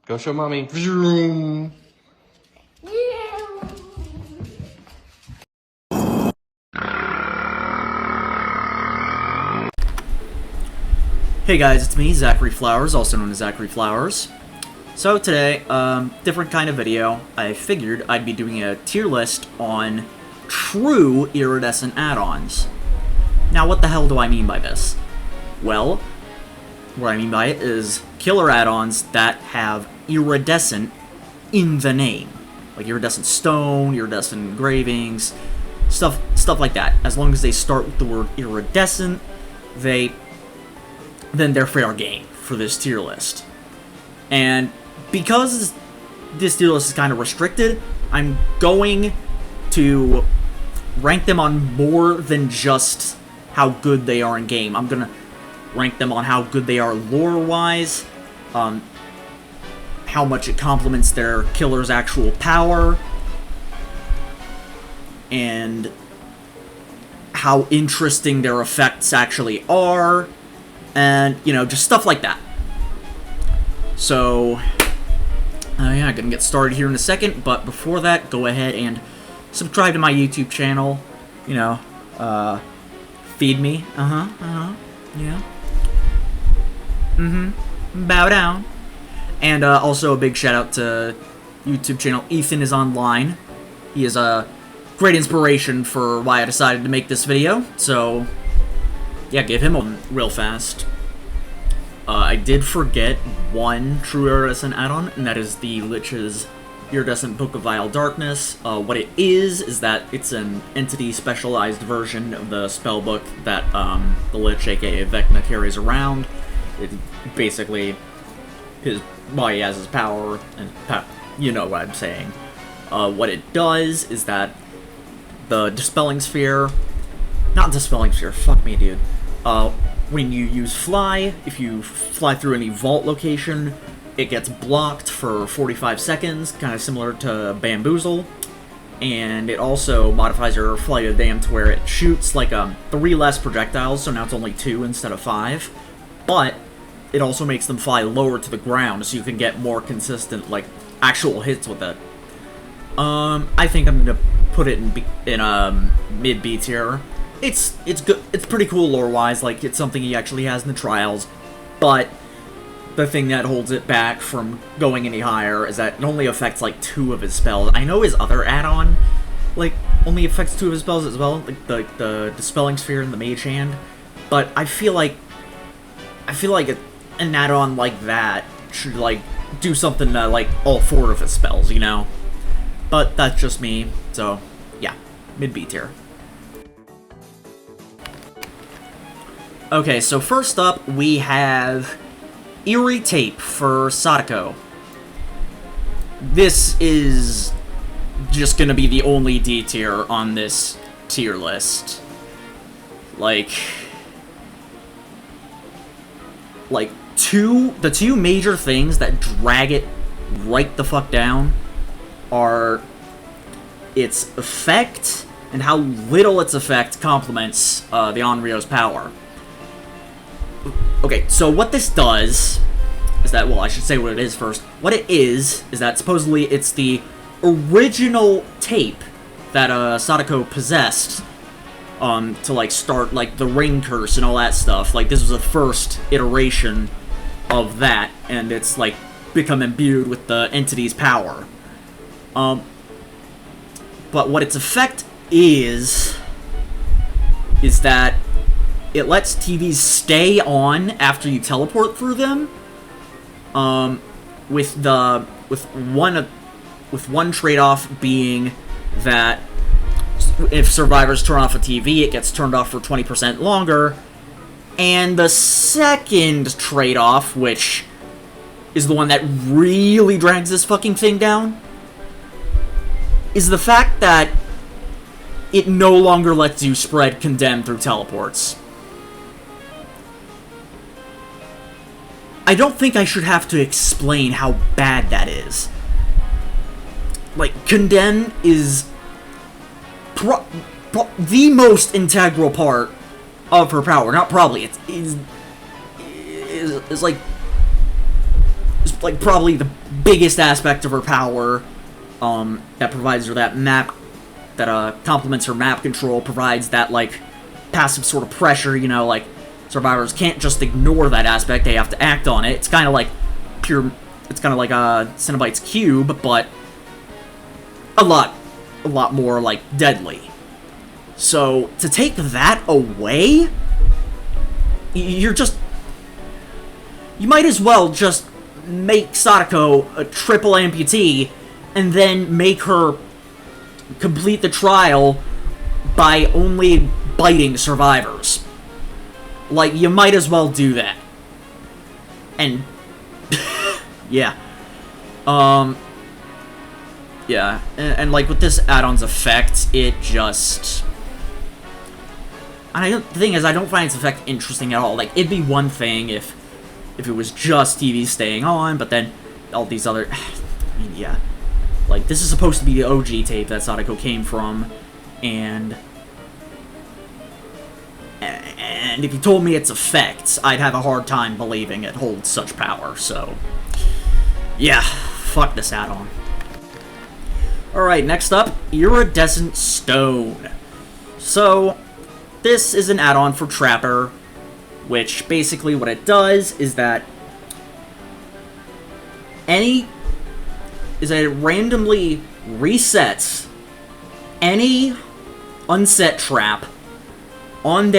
Go show mommy. Vroom. Hey guys, it's me, Zachary Flowers, also known as Zachary Flowers. So today, different kind of video. I figured I'd be doing a tier list on true iridescent add-ons. Now, what the hell do I mean by this? Well, what I mean by it is killer add-ons that have iridescent in the name. Like iridescent stone, iridescent engravings, stuff like that. As long as they start with the word iridescent, then they're fair game for this tier list. And because this tier list is kind of restricted, I'm going to rank them on more than just how good they are in game. I'm gonna rank them on how good they are lore-wise, how much it complements their killer's actual power, and how interesting their effects actually are, and, you know, just stuff like that. So, yeah, gonna get started here in a second, but before that, go ahead and subscribe to my YouTube channel, you know, feed me, yeah, bow down, and, also a big shout out to YouTube channel Ethan is Online. He is a great inspiration for why I decided to make this video, so yeah, give him a real fast. I did forget one true iridescent add-on, and that is the Lich's Iridescent Book of Vile Darkness. What it is that it's an entity-specialized version of the spellbook that the Lich, aka Vecna, carries around. It basically, he has his power, and you know what I'm saying. What it does is that the Dispelling Sphere, not Dispelling Sphere, fuck me, dude. When you use Fly, if you fly through any vault location, it gets blocked for 45 seconds, kind of similar to Bamboozle. And it also modifies your Flight of the Damned to where it shoots like 3 less projectiles, so now it's only 2 instead of 5. But it also makes them fly lower to the ground, so you can get more consistent, like, actual hits with it. I think I'm gonna put it in mid-B tier. It's good. It's pretty cool lore-wise. Like, it's something he actually has in the trials. But the thing that holds it back from going any higher is that it only affects like 2 of his spells. I know his other add-on, like, only affects 2 of his spells as well, like the Dispelling Sphere and the Mage Hand. But I feel like an add-on like that should like do something to like all 4 of his spells, you know. But that's just me. So yeah, mid-B tier. Okay, so first up, we have Eerie Tape for Sadako. This is just gonna be the only D tier on this tier list. Like the two major things that drag it right the fuck down are its effect and how little its effect complements the Onryo's power. Okay, so what this does is that, well, I should say what it is first. What it is that supposedly it's the original tape that Sadako possessed to, like, start, like, the Ring Curse and all that stuff. Like, this was the first iteration of that, and it's, like, become imbued with the entity's power. But what its effect is that it lets TVs stay on after you teleport through them. With one trade-off being that if survivors turn off a TV, it gets turned off for 20% longer. And the second trade-off, which is the one that really drags this fucking thing down, is the fact that it no longer lets you spread Condemn through teleports. I don't think I should have to explain how bad that is. Like, Condemn is the most integral part of her power. Not probably, it's like is, like, probably the biggest aspect of her power, that provides her that map, that, complements her map control, provides that, like, passive sort of pressure, you know, like, survivors can't just ignore that aspect, they have to act on it. It's kind of like it's kind of like, Cenobite's Cube, but a lot more, like, deadly. So, to take that away, you might as well just make Sadako a triple amputee, and then make her complete the trial by only biting survivors. Like, you might as well do that. And, yeah. Yeah, and like, with this add-on's effect, it just... the thing is, I don't find its effect interesting at all. Like, it'd be one thing if it was just TV staying on, but then all these other... I mean, yeah. Like, this is supposed to be the OG tape that Sadako came from, and if you told me its effects, I'd have a hard time believing it holds such power, so... yeah, fuck this add-on. Alright, next up, Iridescent Stone. So, this is an add-on for Trapper, which basically what it does is that it randomly resets any unset trap on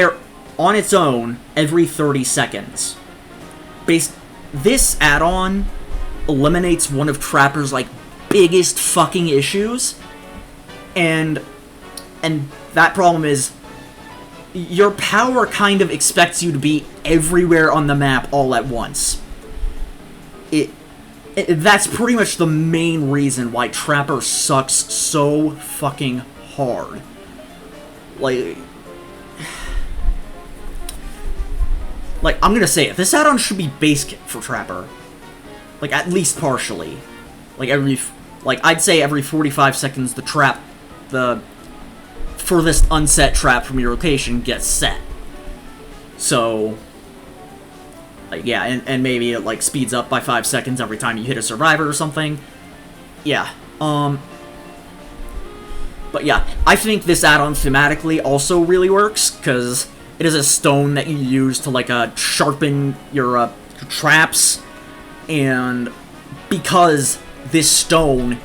its own every 30 seconds. This add-on eliminates one of Trapper's, like, biggest fucking issues, and that problem is your power kind of expects you to be everywhere on the map all at once. That's pretty much the main reason why Trapper sucks so fucking hard. Like, I'm gonna say it, this add-on should be base kit for Trapper. Like, at least partially. Like, I'd say every 45 seconds the furthest unset trap from your location gets set. So, like, yeah, and maybe it, like, speeds up by 5 seconds every time you hit a survivor or something. Yeah, but yeah, I think this add-on thematically also really works, because it is a stone that you use to, like, sharpen your traps, and because this stone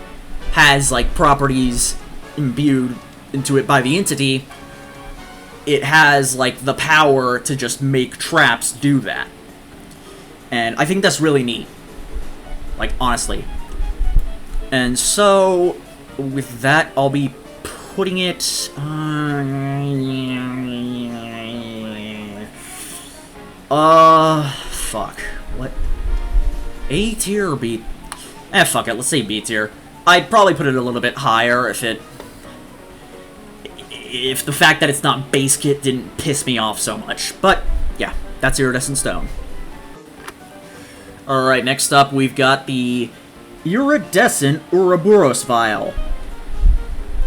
has, like, properties imbued into it by the entity, it has, like, the power to just make traps do that. And I think that's really neat. Like, honestly. And so, with that, I'll be putting it... fuck. What? A tier or B? Fuck it, let's say B tier. I'd probably put it a little bit higher if the fact that it's not base kit didn't piss me off so much. But, yeah, that's Iridescent Stone. Alright, next up we've got the Iridescent Uroboros Vial.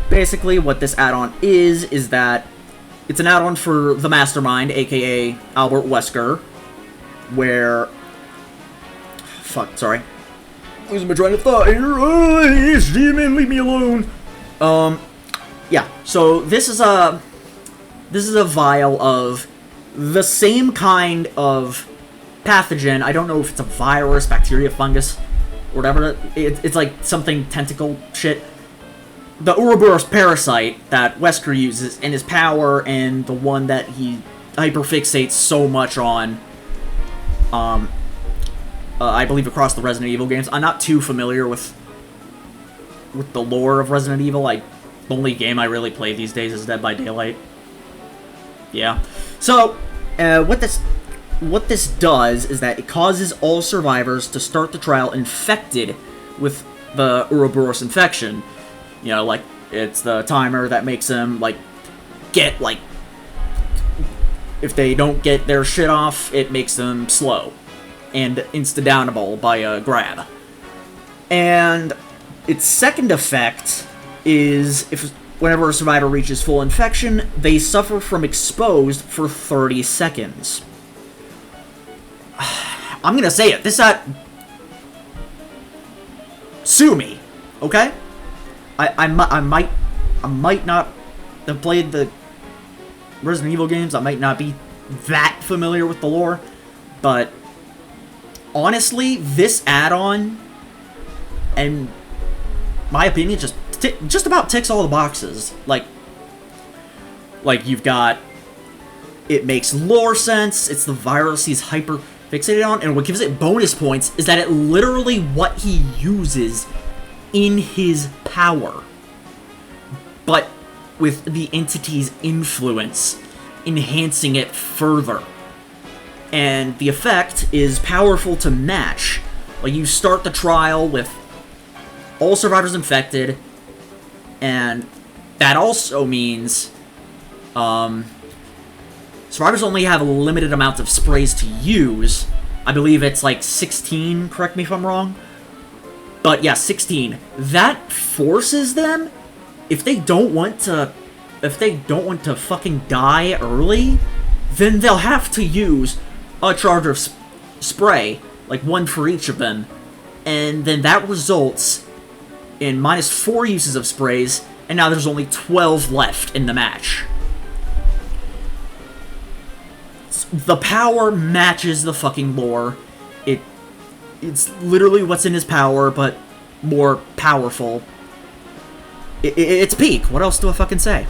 Basically, what this add-on is that it's an add-on for the Mastermind, aka Albert Wesker, where... Fuck, sorry. Losing my train of thought here. Oh, demon, leave me alone. Yeah, so this is a vial of the same kind of pathogen. I don't know if it's a virus, bacteria, fungus, or whatever. It's like something tentacle shit. The Uroboros parasite that Wesker uses in his power, and the one that he hyperfixates so much on, I believe across the Resident Evil games. I'm not too familiar with the lore of Resident Evil. The only game I really play these days is Dead by Daylight. Yeah. So, what this does is that it causes all survivors to start the trial infected with the Uroboros infection. You know, like, it's the timer that makes them, like, get, like... If they don't get their shit off, it makes them slow. And insta-downable by a grab. And its second effect is, whenever a survivor reaches full infection, they suffer from exposed for 30 seconds. I'm gonna say it, sue me, okay? I might not have played the Resident Evil games. I might not be that familiar with the lore, but honestly, this add-on, in my opinion, just about ticks all the boxes. Like you've got, it makes lore sense. It's the virus he's hyper fixated on, and what gives it bonus points is that it literally what he uses in his power, but with the entity's influence, enhancing it further. And the effect is powerful to match. Like, you start the trial with all survivors infected, and that also means survivors only have a limited amount of sprays to use. I believe it's like 16, correct me if I'm wrong. But yeah, 16. That forces them, if they don't want to fucking die early, then they'll have to use a charge of spray, like one for each of them, and then that results in -4 uses of sprays, and now there's only 12 left in the match. The power matches the fucking lore. It's literally what's in his power, but more powerful. It's peak. What else do I fucking say?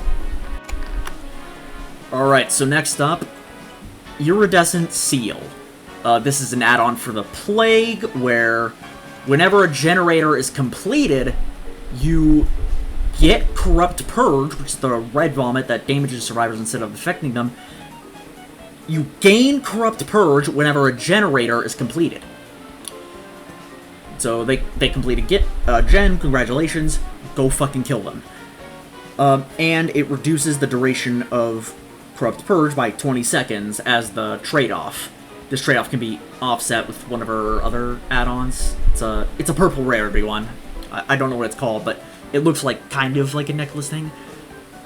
Alright, so next up, Iridescent Seal. This is an add-on for the Plague, where whenever a generator is completed, you get Corrupt Purge, which is the red vomit that damages survivors instead of affecting them. You gain Corrupt Purge whenever a generator is completed. So they completed Gen, congratulations, go fucking kill them. And it reduces the duration of Corrupt Purge by 20 seconds as the trade-off. This trade-off can be offset with one of her other add-ons. It's a purple rarity one. I don't know what it's called, but it looks like kind of like a necklace thing.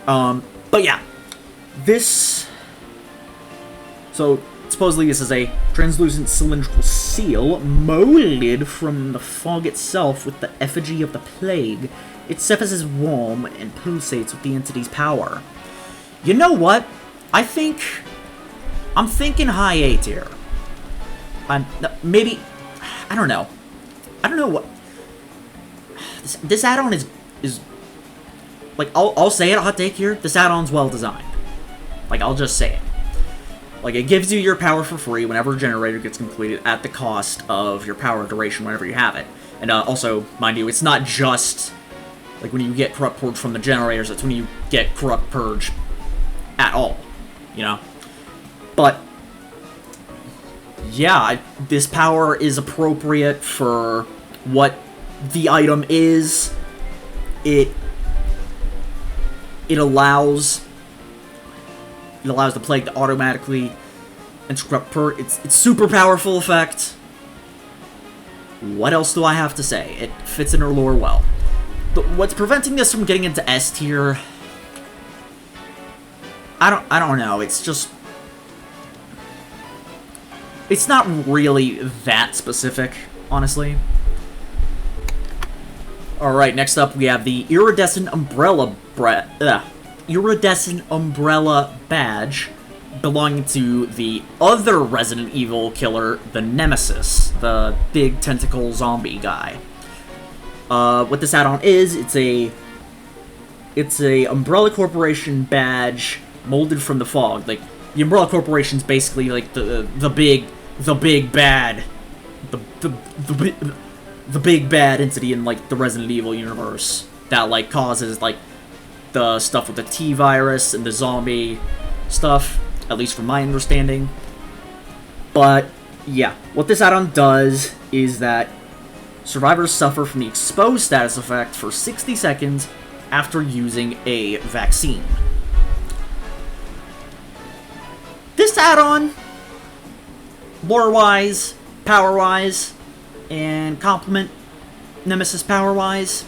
But yeah, this. So supposedly this is a translucent cylindrical seal molded from the fog itself with the effigy of the Plague. It surfaces warm and pulsates with the entity's power. You know what? I'm thinking high A tier. Maybe, I don't know. I don't know what. This add-on is like, I'll say it, hot take here. This add-on's well designed. Like, I'll just say it. Like, it gives you your power for free whenever a generator gets completed at the cost of your power duration whenever you have it. And also, mind you, it's not just like when you get Corrupt Purge from the generators, it's when you get Corrupt Purge at all, you know? But yeah, this power is appropriate for what the item is. It allows the Plague to automatically interrupt Purge. It's super powerful effect. What else do I have to say? It fits in her lore well. But what's preventing this from getting into S tier? I don't know. It's just, it's not really that specific, honestly. Alright, next up we have the Iridescent Umbrella Badge, belonging to the other Resident Evil killer, the Nemesis, the big tentacle zombie guy. What this add-on is, it's a Umbrella Corporation badge molded from the fog. Like, the Umbrella Corporation's basically like the big bad, the big bad entity in like the Resident Evil universe that like causes like the stuff with the T-virus and the zombie stuff, at least from my understanding. But yeah, what this add-on does is that survivors suffer from the exposed status effect for 60 seconds after using a vaccine. This add-on, lore-wise, power-wise, and complement Nemesis power-wise,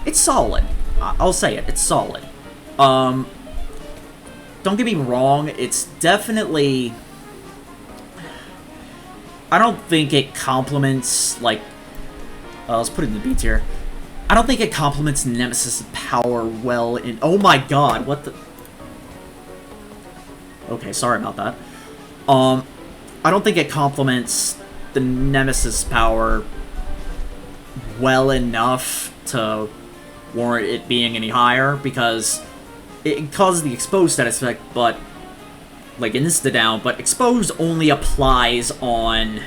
it's solid. I'll say it, it's solid. Don't get me wrong, it's definitely, I don't think it complements, like, Let's put it in the B tier. I don't think it complements Nemesis' power well in... Oh my god, what the... Okay, sorry about that. I don't think it complements the Nemesis power well enough to warrant it being any higher, because it causes the exposed status effect, but, like, insta-down, but exposed only applies on...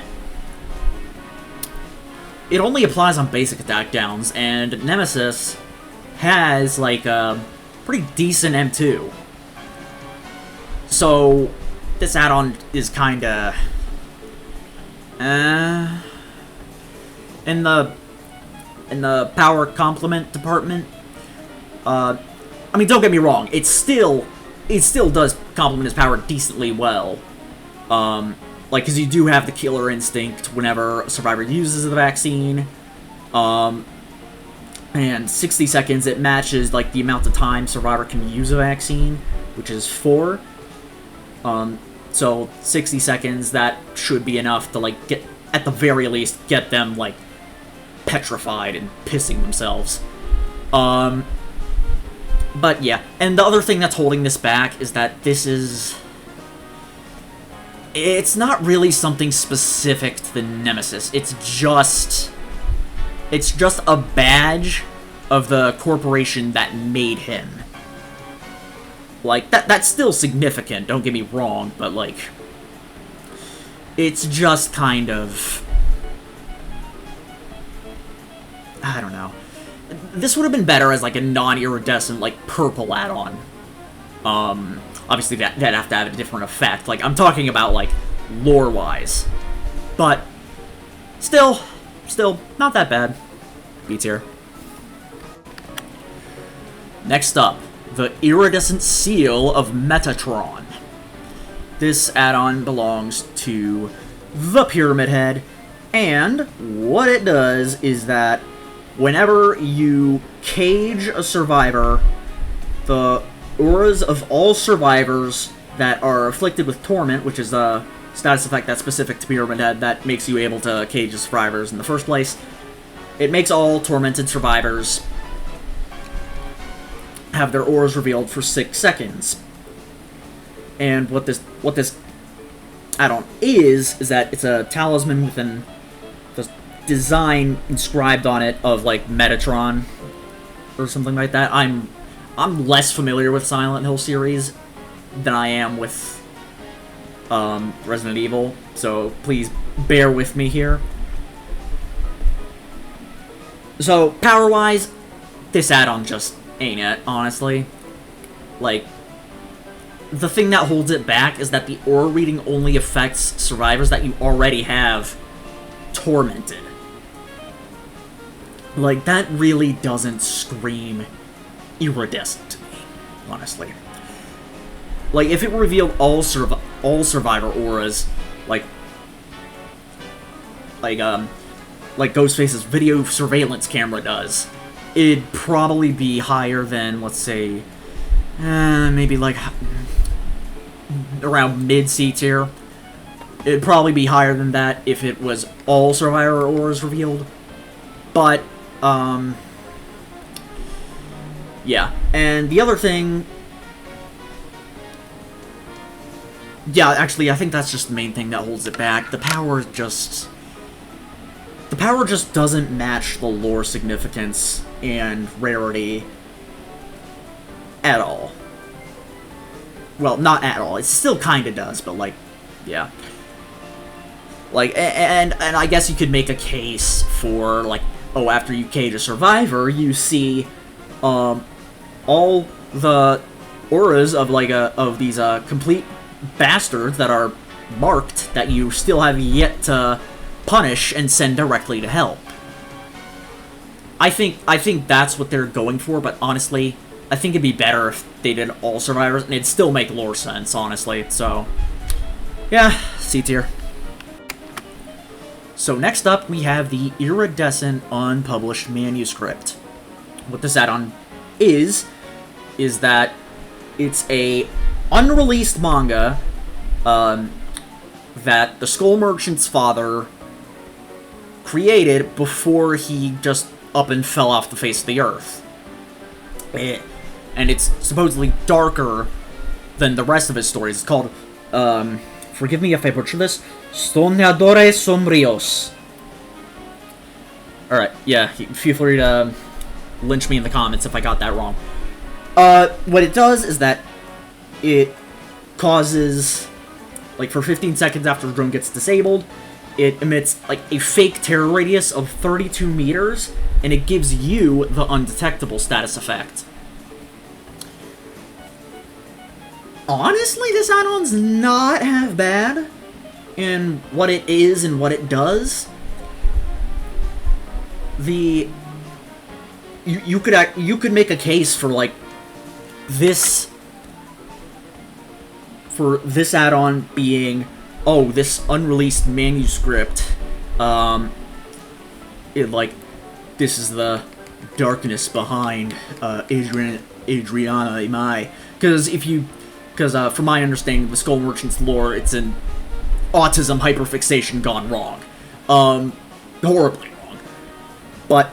It only applies on basic attack downs, and Nemesis has, like, a pretty decent M2. So, this add-on is kinda... In the power complement department, I mean, don't get me wrong, it still does complement his power decently well. Like, because you do have the killer instinct whenever a survivor uses the vaccine. And 60 seconds, it matches, like, the amount of time survivor can use a vaccine, which is 4. So 60 seconds, that should be enough to, like, get, at the very least, get them, like, petrified and pissing themselves. But yeah, and the other thing that's holding this back is that this is... It's not really something specific to the Nemesis. It's just a badge of the corporation that made him. Like, that's still significant, don't get me wrong, but, like, it's just kind of... I don't know. This would have been better as, like, a non-iridescent, like, purple add-on. Obviously, that'd have to have a different effect. Like, I'm talking about, like, lore-wise. But, still, not that bad. B tier. Next up, the Iridescent Seal of Metatron. This add-on belongs to the Pyramid Head, and what it does is that whenever you cage a survivor, the auras of all survivors that are afflicted with torment, which is a status effect that's specific to Pyramid Head that makes you able to cage the survivors in the first place, it makes all tormented survivors have their auras revealed for 6 seconds. And what this add-on is that it's a talisman with the design inscribed on it of, like, Metatron or something like that. I'm less familiar with Silent Hill series than I am with Resident Evil, so please bear with me here. So, power-wise, this add-on just ain't it, honestly. Like, the thing that holds it back is that the aura reading only affects survivors that you already have tormented. Like, that really doesn't scream iridescent to me, honestly. Like, if it revealed all survivor auras, like Ghostface's video surveillance camera does, it'd probably be higher than, let's say, maybe like around mid-C tier. It'd probably be higher than that if it was all survivor auras revealed. But, yeah. And the other thing... Yeah, actually, I think that's just the main thing that holds it back. The power just doesn't match the lore significance and rarity at all. Well, not at all. It still kinda does, but, like, yeah. Like, and I guess you could make a case for, like, oh, after you cage a survivor, you see, all the auras of, like, of these, complete bastards that are marked that you still have yet to punish and send directly to hell. I think that's what they're going for, but honestly, I think it'd be better if they did all survivors, and it'd still make lore sense, honestly, so... Yeah, C tier. So next up, we have the Iridescent Unpublished Manuscript. What this add-on is that it's a unreleased manga that the Skull Merchant's father created before he just up and fell off the face of the earth. And it's supposedly darker than the rest of his stories. It's called, forgive me if I butcher this, Soñadores Sombríos. Alright, yeah, feel free to lynch me in the comments if I got that wrong. What it does is that it causes, like, for 15 seconds after the drone gets disabled, it emits, like, a fake terror radius of 32 meters, and it gives you the undetectable status effect. Honestly, this add-on's not half bad in what it is and what it does. You could make a case for, like, this add-on being, oh, this unreleased manuscript, this is the darkness behind Adriana Imai. Because from my understanding of the Skull Merchant's lore, it's an autism hyperfixation gone wrong. Horribly wrong. But,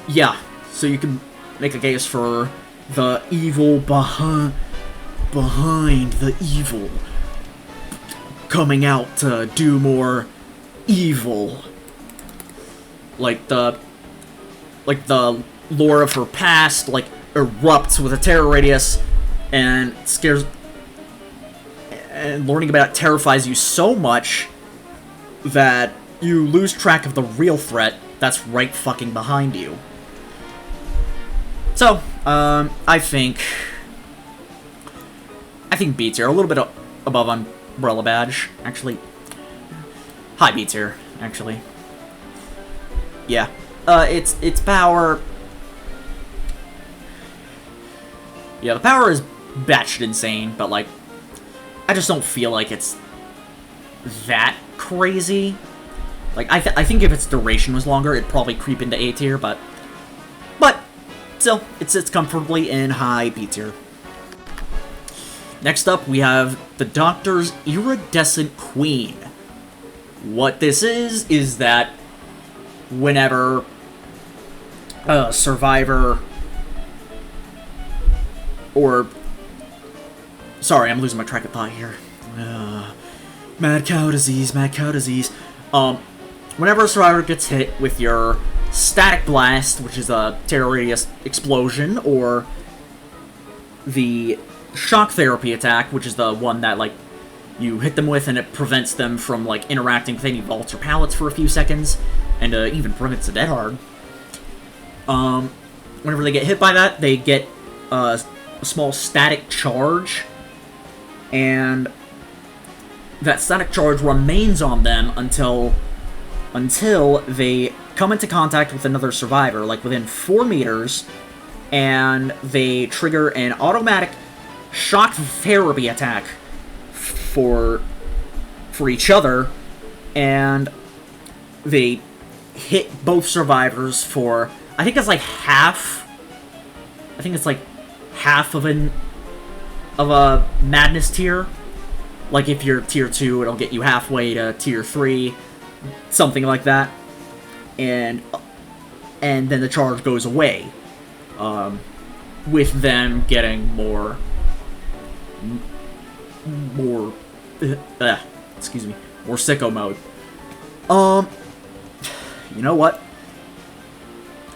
yeah, so you can make a case for the evil behind the evil coming out to do more evil. Like the lore of her past, like, erupts with a terror radius and scares, and learning about it terrifies you so much that you lose track of the real threat that's right fucking behind you. So, I think B tier, a little bit above Umbrella Badge, actually. High B tier, actually. Yeah. Its power... Yeah, the power is batshit insane, but, like, I just don't feel like it's that crazy. Like, I think if its duration was longer, it'd probably creep into A tier, but still, it sits comfortably in high B tier. Next up, we have the Doctor's Iridescent Queen. What this is that whenever a survivor, or... Sorry, I'm losing my track of thought here. Mad cow disease. Whenever a survivor gets hit with your Static Blast, which is a terror radius explosion, or the Shock Therapy attack, which is the one that, like, you hit them with and it prevents them from, like, interacting with any vaults or pallets for a few seconds, and even prevents a dead hard. Whenever they get hit by that, they get a small static charge, and that static charge remains on them until they come into contact with another survivor, like within 4 meters, and they trigger an automatic shock therapy attack for each other, and they hit both survivors for, I think it's like half of a madness tier. Like, if you're tier 2, it'll get you halfway to tier 3, something like that. And then the charge goes away, with them getting more sicko mode. You know what?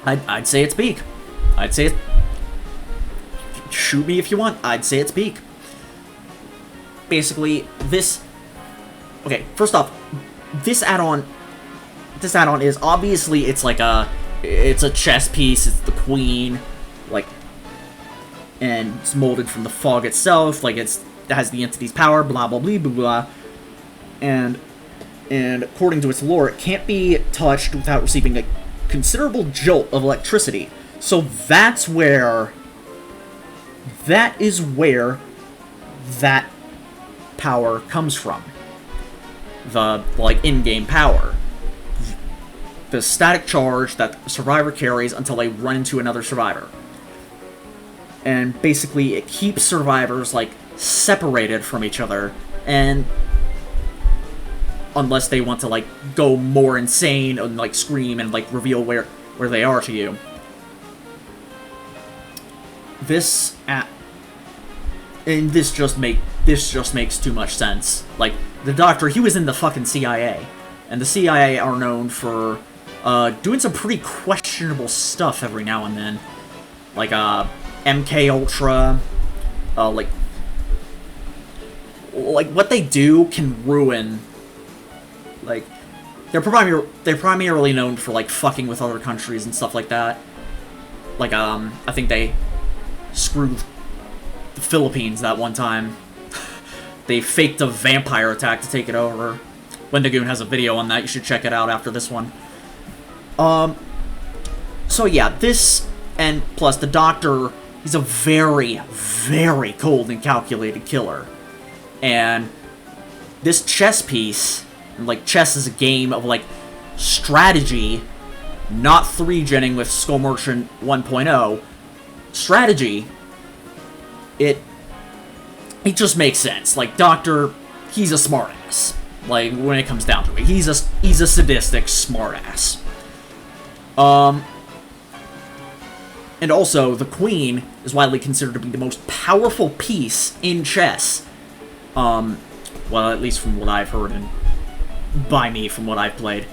I'd say it's peak. I'd say it's... Shoot me if you want. I'd say it's peak. Basically, this... Okay, first off, this add-on is, obviously, it's like it's a chess piece, it's the queen, like, and it's molded from the fog itself, like, it has the entity's power, blah, blah, blah, blah, blah, and according to its lore, it can't be touched without receiving a considerable jolt of electricity. So that is where that power comes from. The, like, in-game power. The static charge that the survivor carries until they run into another survivor. And basically, it keeps survivors, like, separated from each other, and unless they want to, like, go more insane and, like, scream and, like, reveal where they are to you. And this just makes too much sense. Like, the Doctor, he was in the fucking CIA, and the CIA are known for doing some pretty questionable stuff every now and then, like MK Ultra, like what they do can ruin. Like, they're primarily known for, like, fucking with other countries and stuff like that. Like, I think they screwed the Philippines that one time. They faked a vampire attack to take it over. Wendigoon has a video on that, you should check it out after this one. So yeah, this, and plus the Doctor, he's a very, very cold and calculated killer. And this chess piece, and, like, chess is a game of, like, strategy, not 3-genning with Skull Merchant 1.0. Strategy, it just makes sense. Like, Doctor, he's a smartass. Like, when it comes down to it, he's a sadistic smartass. And also, the Queen is widely considered to be the most powerful piece in chess. Well, at least from what I've heard, and by me, from what I've played.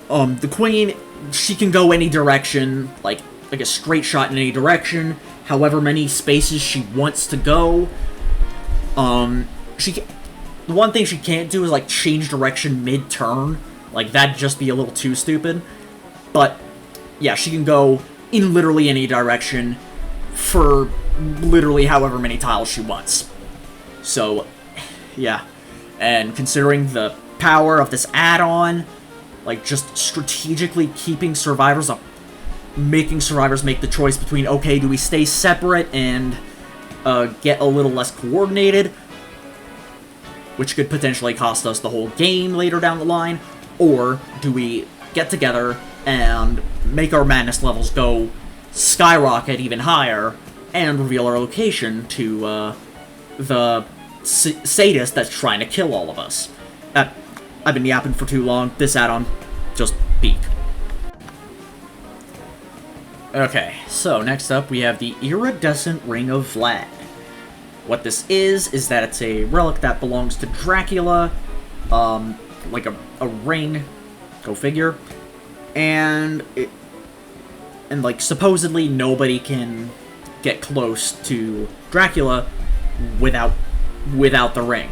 The Queen, she can go any direction, like a straight shot in any direction, however many spaces she wants to go. The one thing she can't do is, like, change direction mid-turn. Like, that'd just be a little too stupid. But, yeah, she can go in literally any direction for literally however many tiles she wants. So, yeah. And considering the power of this add-on, like, just strategically keeping survivors up, making survivors make the choice between, okay, do we stay separate and get a little less coordinated, which could potentially cost us the whole game later down the line, or do we get together and make our madness levels go skyrocket even higher and reveal our location to the sadist that's trying to kill all of us. I've been yapping for too long. This add-on, just peak. Okay, so next up we have the Iridescent Ring of Vlad. What this is that it's a relic that belongs to Dracula, like a ring, go figure, and like, supposedly nobody can get close to Dracula without the ring.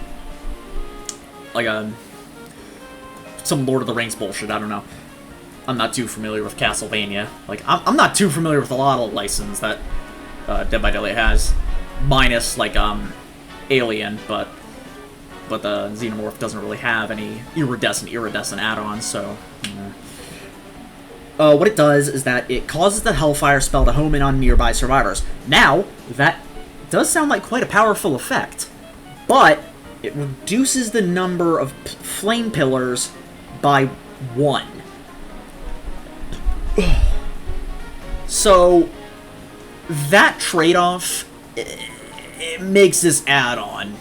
Like, some Lord of the Rings bullshit, I don't know. I'm not too familiar with Castlevania. Like, I'm not too familiar with a lot of license that Dead by Daylight has, minus, like, Alien, but the Xenomorph doesn't really have any iridescent add-ons, so... what it does is that it causes the Hellfire spell to home in on nearby survivors. Now, that does sound like quite a powerful effect, but it reduces the number of flame pillars by 1. So, that trade-off, it makes this add-on...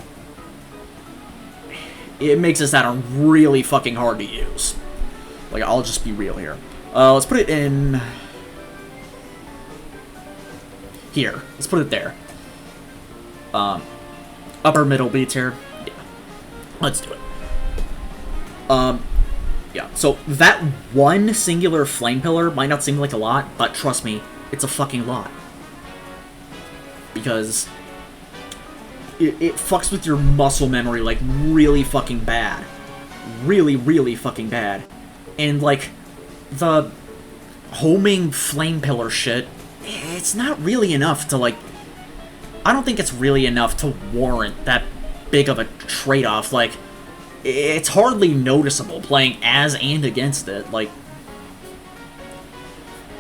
It makes this add-on really fucking hard to use. Like, I'll just be real here. Let's put it in... Here. Let's put it there. Upper middle B tier. Yeah. Let's do it. Yeah, so that one singular flame pillar might not seem like a lot, but trust me, it's a fucking lot. Because it fucks with your muscle memory, like, really fucking bad. Really, really fucking bad. And, like, the homing flame pillar shit, it's not really enough to, like... I don't think it's really enough to warrant that big of a trade-off. Like, it's hardly noticeable playing as and against it. Like,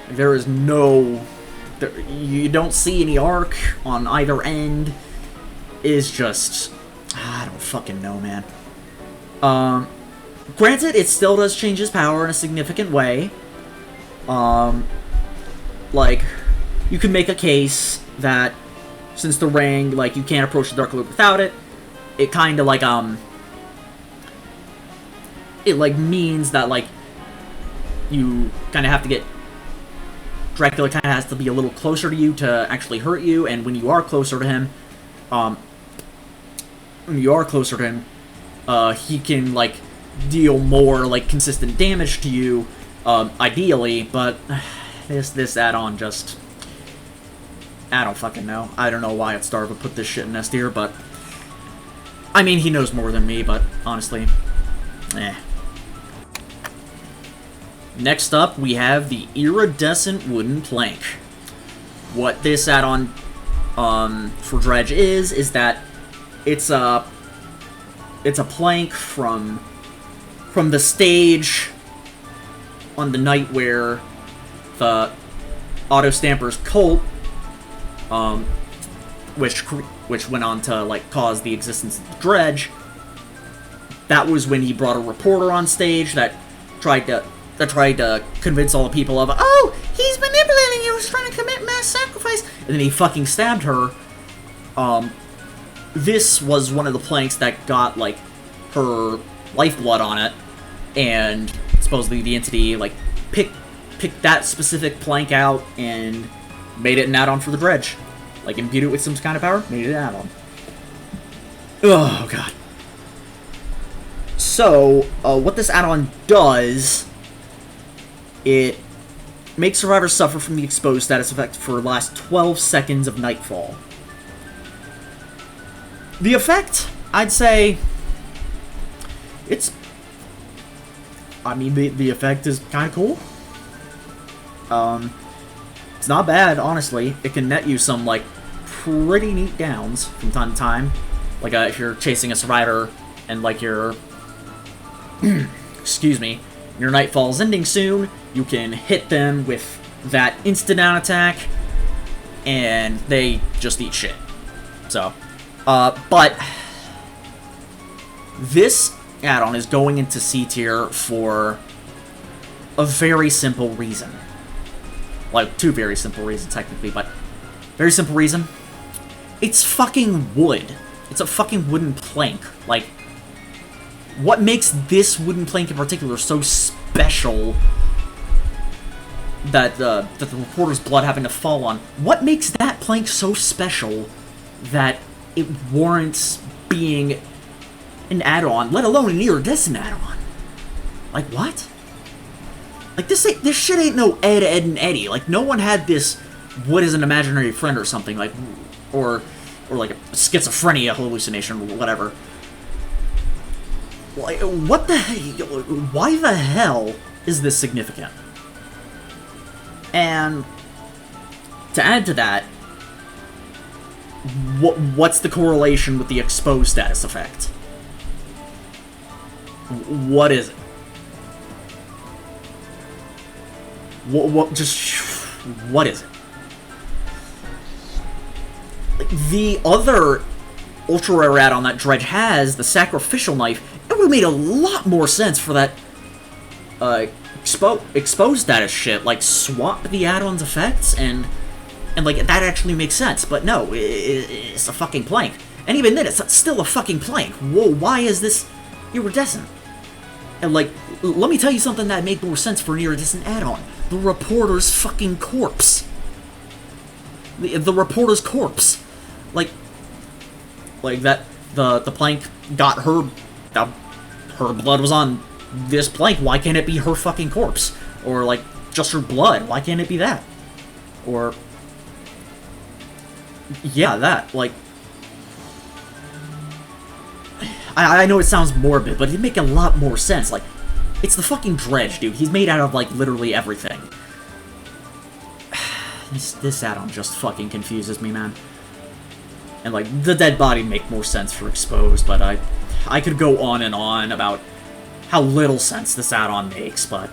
there is no... you don't see any arc on either end. It's just... I don't fucking know, man. Granted, it still does change his power in a significant way. Like, you can make a case that since the ring, like, you can't approach the Dark Lord without it, it kind of, like, it, like, means that, like, you kind of have to get... Dracula kind of has to be a little closer to you to actually hurt you, and when you are closer to him, he can, like, deal more, like, consistent damage to you, ideally, but this add-on just... I don't fucking know. I don't know why Starve would put this shit in S tier, but... I mean, he knows more than me, but honestly... Next up, we have the Iridescent Wooden Plank. What this add-on for Dredge is that it's a plank from the stage on the night where the Auto Stamper's cult, which went on to, like, cause the existence of the Dredge. That was when he brought a reporter on stage that tried to convince all the people of, oh, he's manipulating you, he's trying to commit mass sacrifice, and then he fucking stabbed her. This was one of the planks that got, like, her lifeblood on it, and supposedly the entity, like, picked that specific plank out and made it an add-on for the Dredge. Like, imbued it with some kind of power, made it an add-on. Oh, God. So, what this add-on does... It makes survivors suffer from the exposed status effect for the last 12 seconds of nightfall. The effect, I'd say, it's... I mean, the effect is kind of cool. It's not bad, honestly. It can net you some, like, pretty neat downs from time to time. Like, if you're chasing a survivor and, like, you're... excuse me. Your nightfall's ending soon, you can hit them with that instant-down attack, and they just eat shit. So, but this add-on is going into C tier for a very simple reason. Like, two very simple reasons, technically, but very simple reason. It's fucking wood. It's a fucking wooden plank. Like, what makes this wooden plank in particular so special that the reporter's blood having to fall on? What makes that plank so special that it warrants being an add-on, let alone an iridescent add-on? Like, what? Like, this shit ain't no Ed, and Eddie. Like, no one had this wood as an imaginary friend or something, like, or like a schizophrenia hallucination or whatever. Like, what the hell? Why the hell is this significant? And to add to that, what's the correlation with the exposed status effect? What is it? What is it? Like, the other ultra rare add-on that Dredge has, the Sacrificial Knife, it would have made a lot more sense for that exposed status shit. Like, swap the add-on's effects and like, that actually makes sense. But no, it's a fucking plank. And even then, it's still a fucking plank. Whoa, why is this iridescent? And, like, let me tell you something that made more sense for an iridescent add-on. The reporter's fucking corpse. The reporter's corpse. Like that, the plank got her, her blood was on this plank, why can't it be her fucking corpse? Or, like, just her blood, why can't it be that? Or, yeah, that, like, I know it sounds morbid, but it'd make a lot more sense. Like, it's the fucking Dredge, dude. He's made out of, like, literally everything. This add-on just fucking confuses me, man. And, like, the dead body make more sense for exposed, but I could go on and on about how little sense this add-on makes, but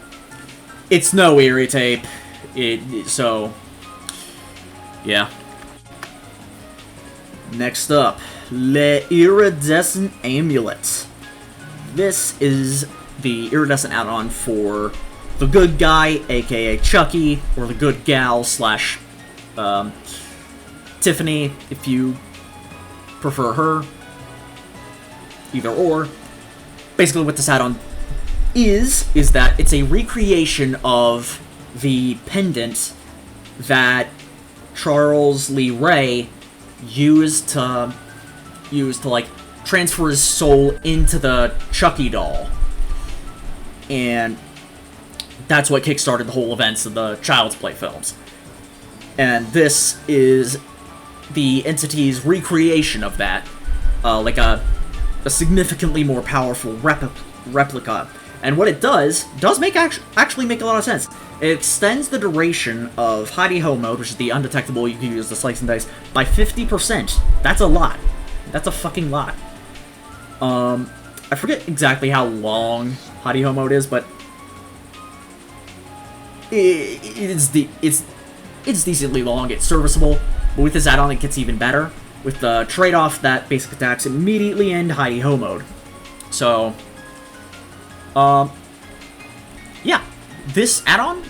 it's no Eerie Tape. So, yeah. Next up, Le Iridescent Amulet. This is the iridescent add-on for the good guy, aka Chucky, or the good gal slash Tiffany, if you prefer her. Either or. Basically what this add-on is that it's a recreation of the pendant that Charles Lee Ray used to like transfer his soul into the Chucky doll, and that's what kickstarted the whole events of the Child's Play films. And this is the entity's recreation of that, like a significantly more powerful replica. And what it does actually make a lot of sense. It extends the duration of hidey-ho mode, which is the undetectable, you can use the slice and dice, by 50%. That's a lot. That's a fucking lot. I forget exactly how long hidey-ho mode is, but it's decently long, it's serviceable, but with this add-on it gets even better, with the trade-off that basic attacks immediately end hidey-ho mode. So, yeah, this add-on,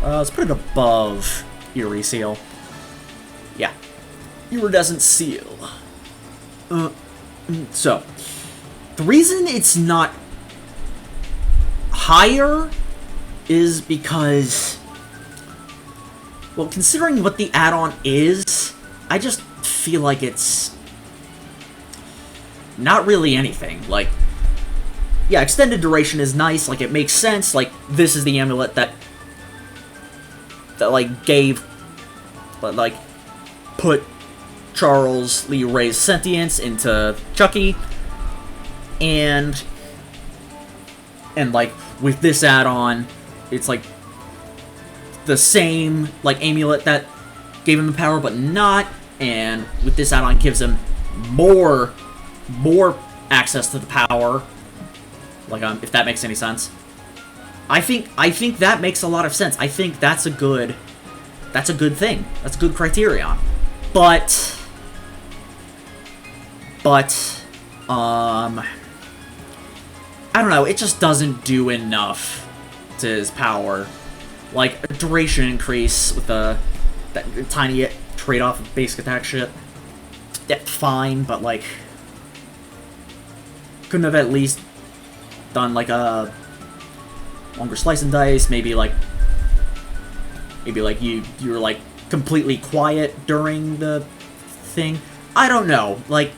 let's put it above Eerie Seal. Yeah, Iridescent Seal. So, the reason it's not higher is because, well, considering what the add-on is, I just feel like it's not really anything. Like, yeah, extended duration is nice, like, it makes sense, like, this is the amulet that like, put Charles Lee Ray's sentience into Chucky, and like, with this add-on, it's like the same, like, amulet that gave him the power, but not, and with this add-on gives him more access to the power, like, if that makes any sense. I think that makes a lot of sense. I think that's a good thing. That's a good criterion. But, I don't know, it just doesn't do enough to his power. Like, a duration increase with that tiny trade-off of basic attack shit, that's fine, but, like, couldn't have at least done, like, a longer slice and dice, maybe, like, you're, like, completely quiet during the thing? I don't know, like,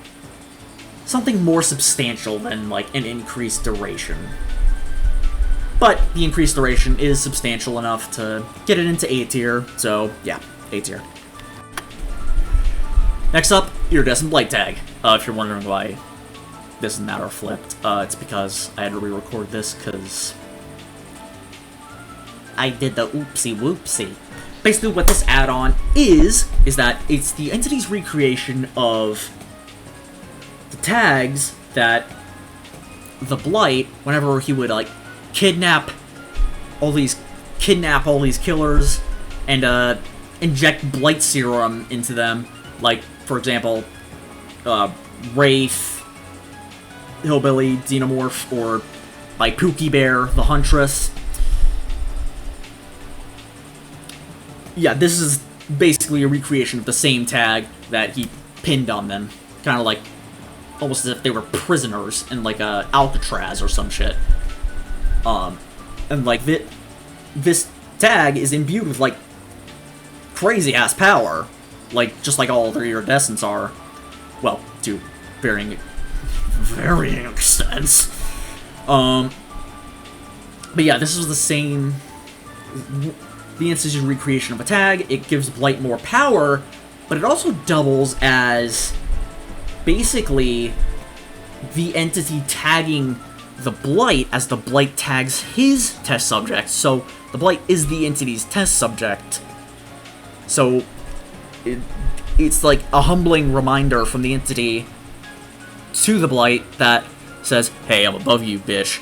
something more substantial than, like, an increased duration. But the increased duration is substantial enough to get it into A tier, so, yeah, A tier. Next up, Iridescent Blight Tag. If you're wondering why this and that are flipped, it's because I had to re-record this, because I did the oopsie-whoopsie. Basically, what this add-on is that it's the entity's recreation of the tags that the Blight, whenever he would, like, kidnap all these killers and inject Blight serum into them, like, for example, Wraith, Hillbilly, Xenomorph, or, like, Pookie Bear, the Huntress. Yeah, this is basically a recreation of the same tag that he pinned on them. Kind of like, almost as if they were prisoners in, like, Alcatraz or some shit. And, like, this tag is imbued with, like, crazy-ass power. Like, just like all the iridescents are. Well, to varying extents. But yeah, this is the same... The instance recreation of a tag. It gives Blight more power, but it also doubles as basically the entity tagging the Blight as the Blight tags his test subject. So the Blight is the entity's test subject. So it's like a humbling reminder from the entity to the Blight that says, "Hey, I'm above you, bitch."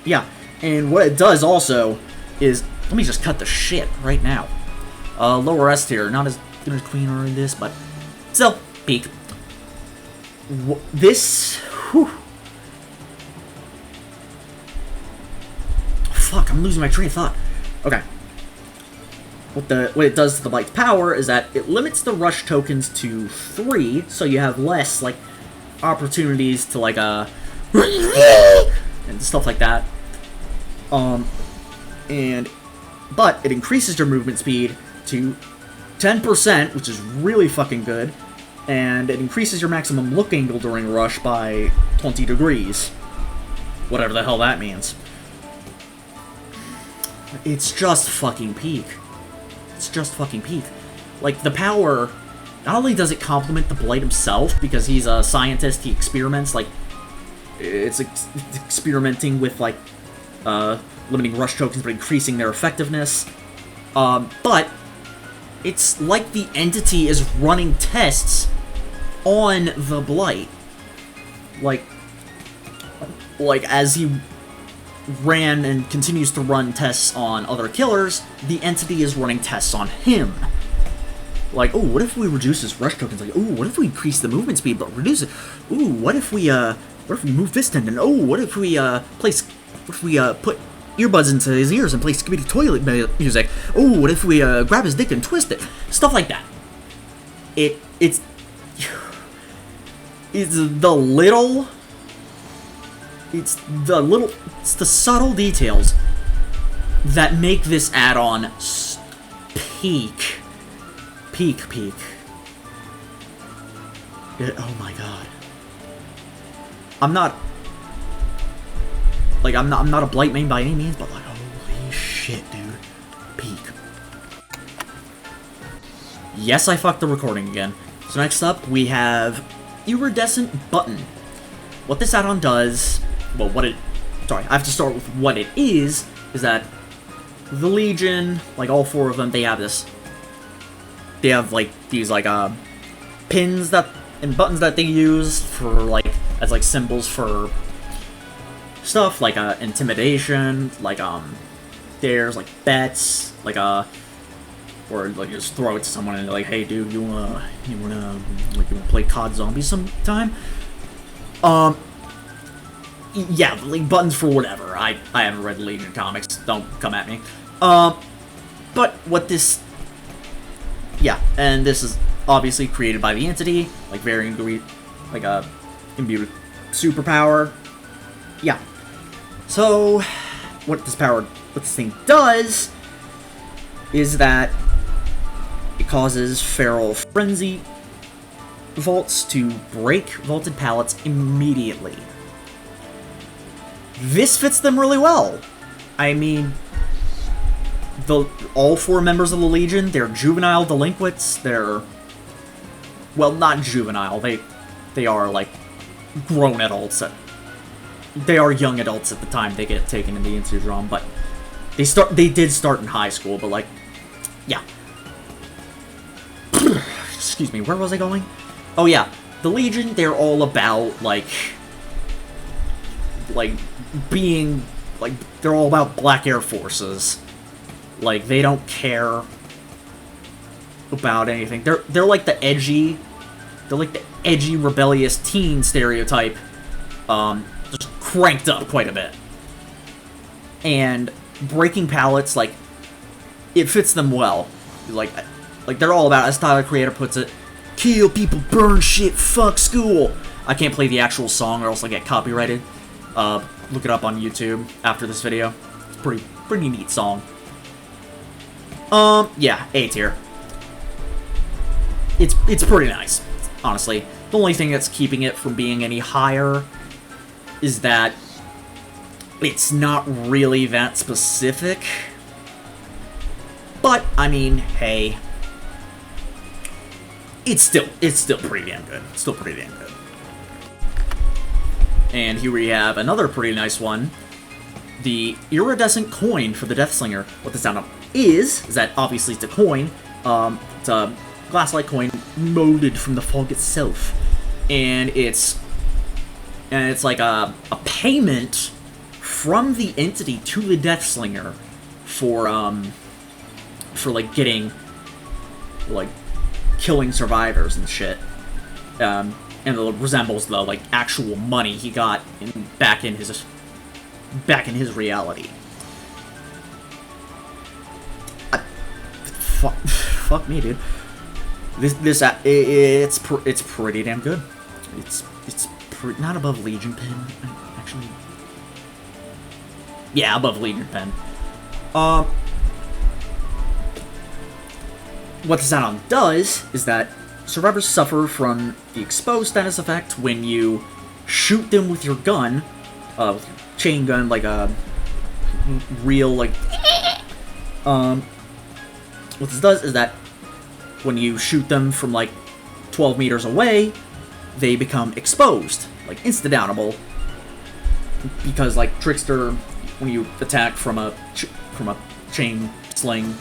Yeah. And what it does also is, let me just cut the shit right now. Lower S tier, not as good as Queen or this, but still, peak. This, whew. Fuck, I'm losing my train of thought. Okay. What it does to the Blight's power is that it limits the rush tokens to 3, so you have less, like, opportunities to like and stuff like that. But it increases your movement speed to 10%, which is really fucking good, and it increases your maximum look angle during rush by 20 degrees. Whatever the hell that means. It's just fucking peak. It's just fucking peak. Like, the power, not only does it complement the Blight himself, because he's a scientist, he experiments, like, it's experimenting with, like, limiting rush tokens, but increasing their effectiveness. But it's like the entity is running tests on the Blight. Like as he ran and continues to run tests on other killers, the entity is running tests on him. Like, oh, what if we reduce his rush tokens? Like, oh, what if we increase the movement speed but reduce it? Ooh, what if we move this tendon? Oh, what if we put earbuds into his ears and play Skibidi Toilet music? Oh, what if we grab his dick and twist it? Stuff like that. It's the subtle details that make this add-on peak. Oh my god. I'm not a Blight main by any means, but like, holy shit, dude. Peak. Yes, I fucked the recording again. So next up, we have Iridescent Button. What this add-on does, well, I have to start with what it is that the Legion, like all four of them, they have like these like pins and buttons that they use for like as like symbols for stuff like intimidation, like there's like bets, like or like you just throw it to someone and they're like, hey dude, you wanna play COD Zombies sometime? Yeah, like buttons for whatever. I haven't read the Legion comics, don't come at me. But what this, yeah, and this is obviously created by the entity, like varying degree, like imbued with superpower. Yeah. So what this thing does is that it causes Feral Frenzy vaults to break vaulted pallets immediately. This fits them really well. I mean, all four members of the Legion, they're juvenile delinquents. They're, well, not juvenile. They are like grown adults. They are young adults at the time they get taken in the Institute, but they did start in high school. But like, yeah. Excuse me. Where was I going? Oh yeah, the Legion. They're all about like being like, they're all about Black Air Forces. Like, they don't care about anything. They're like the edgy, rebellious teen stereotype, just cranked up quite a bit. And breaking pallets, like, it fits them well. Like they're all about, as Tyler Creator puts it, kill people, burn shit, fuck school. I can't play the actual song or else I'll get copyrighted. Look it up on YouTube after this video. It's pretty neat song. Yeah, A tier. It's pretty nice, honestly. The only thing that's keeping it from being any higher is that it's not really that specific. But I mean, hey, it's still pretty damn good. Still pretty damn good. And here we have another pretty nice one. The Iridescent Coin for the Deathslinger. What this add-on is that obviously it's a coin. It's a glass-like coin molded from the fog itself. And it's like a payment from the entity to the Deathslinger for like getting, like, killing survivors and shit. And it resembles the, like, actual money he got back in his reality. Fuck me, dude. It's pretty damn good. It's not above Legion Pen, actually. Yeah, above Legion Pen. What this add-on does is that survivors suffer from the exposed status effect when you shoot them with your gun, with your chain gun, like a real, like, what this does is that when you shoot them from, like, 12 meters away, they become exposed, like, insta-downable, because, like, Trickster, when you attack from a chain sling,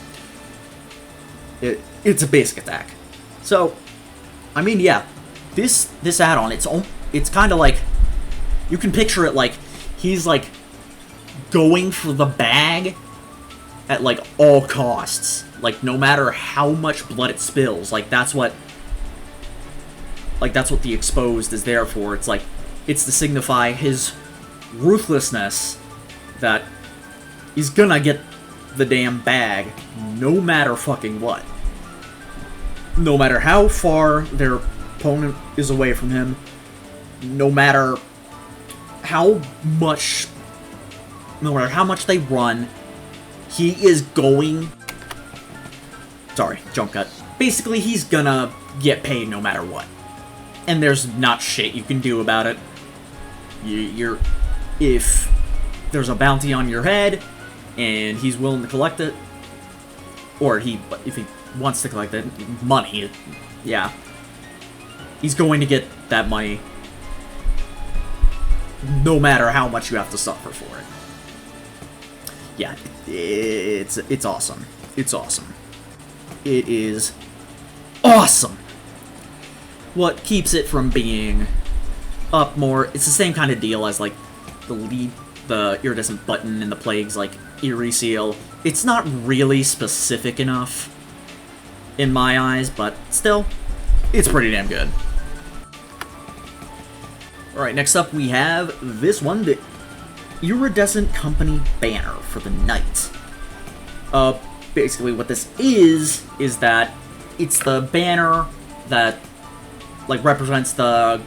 it's a basic attack. So, I mean, yeah, this add-on, it's kind of like, you can picture it like, he's, like, going for the bag at, like, all costs. Like, no matter how much blood it spills, like, that's what the exposed is there for. It's like, it's to signify his ruthlessness that he's gonna get the damn bag no matter fucking what. No matter how far their opponent is away from him, no matter how much they run, he is going... Sorry, jump cut. Basically, he's gonna get paid no matter what. And there's not shit you can do about it. If there's a bounty on your head, and he's willing to collect it, or if he wants to collect it, money, yeah, he's going to get that money no matter how much you have to suffer for it. Yeah, it's awesome. It's awesome. It is awesome. What keeps it from being up more, it's the same kind of deal as, like, the Iridescent button in the Plague's, like, Eerie Seal. It's not really specific enough in my eyes, but still, it's pretty damn good. Alright, next up we have this one, the Iridescent Company banner for the night. Basically what this is that it's the banner that, like, represents the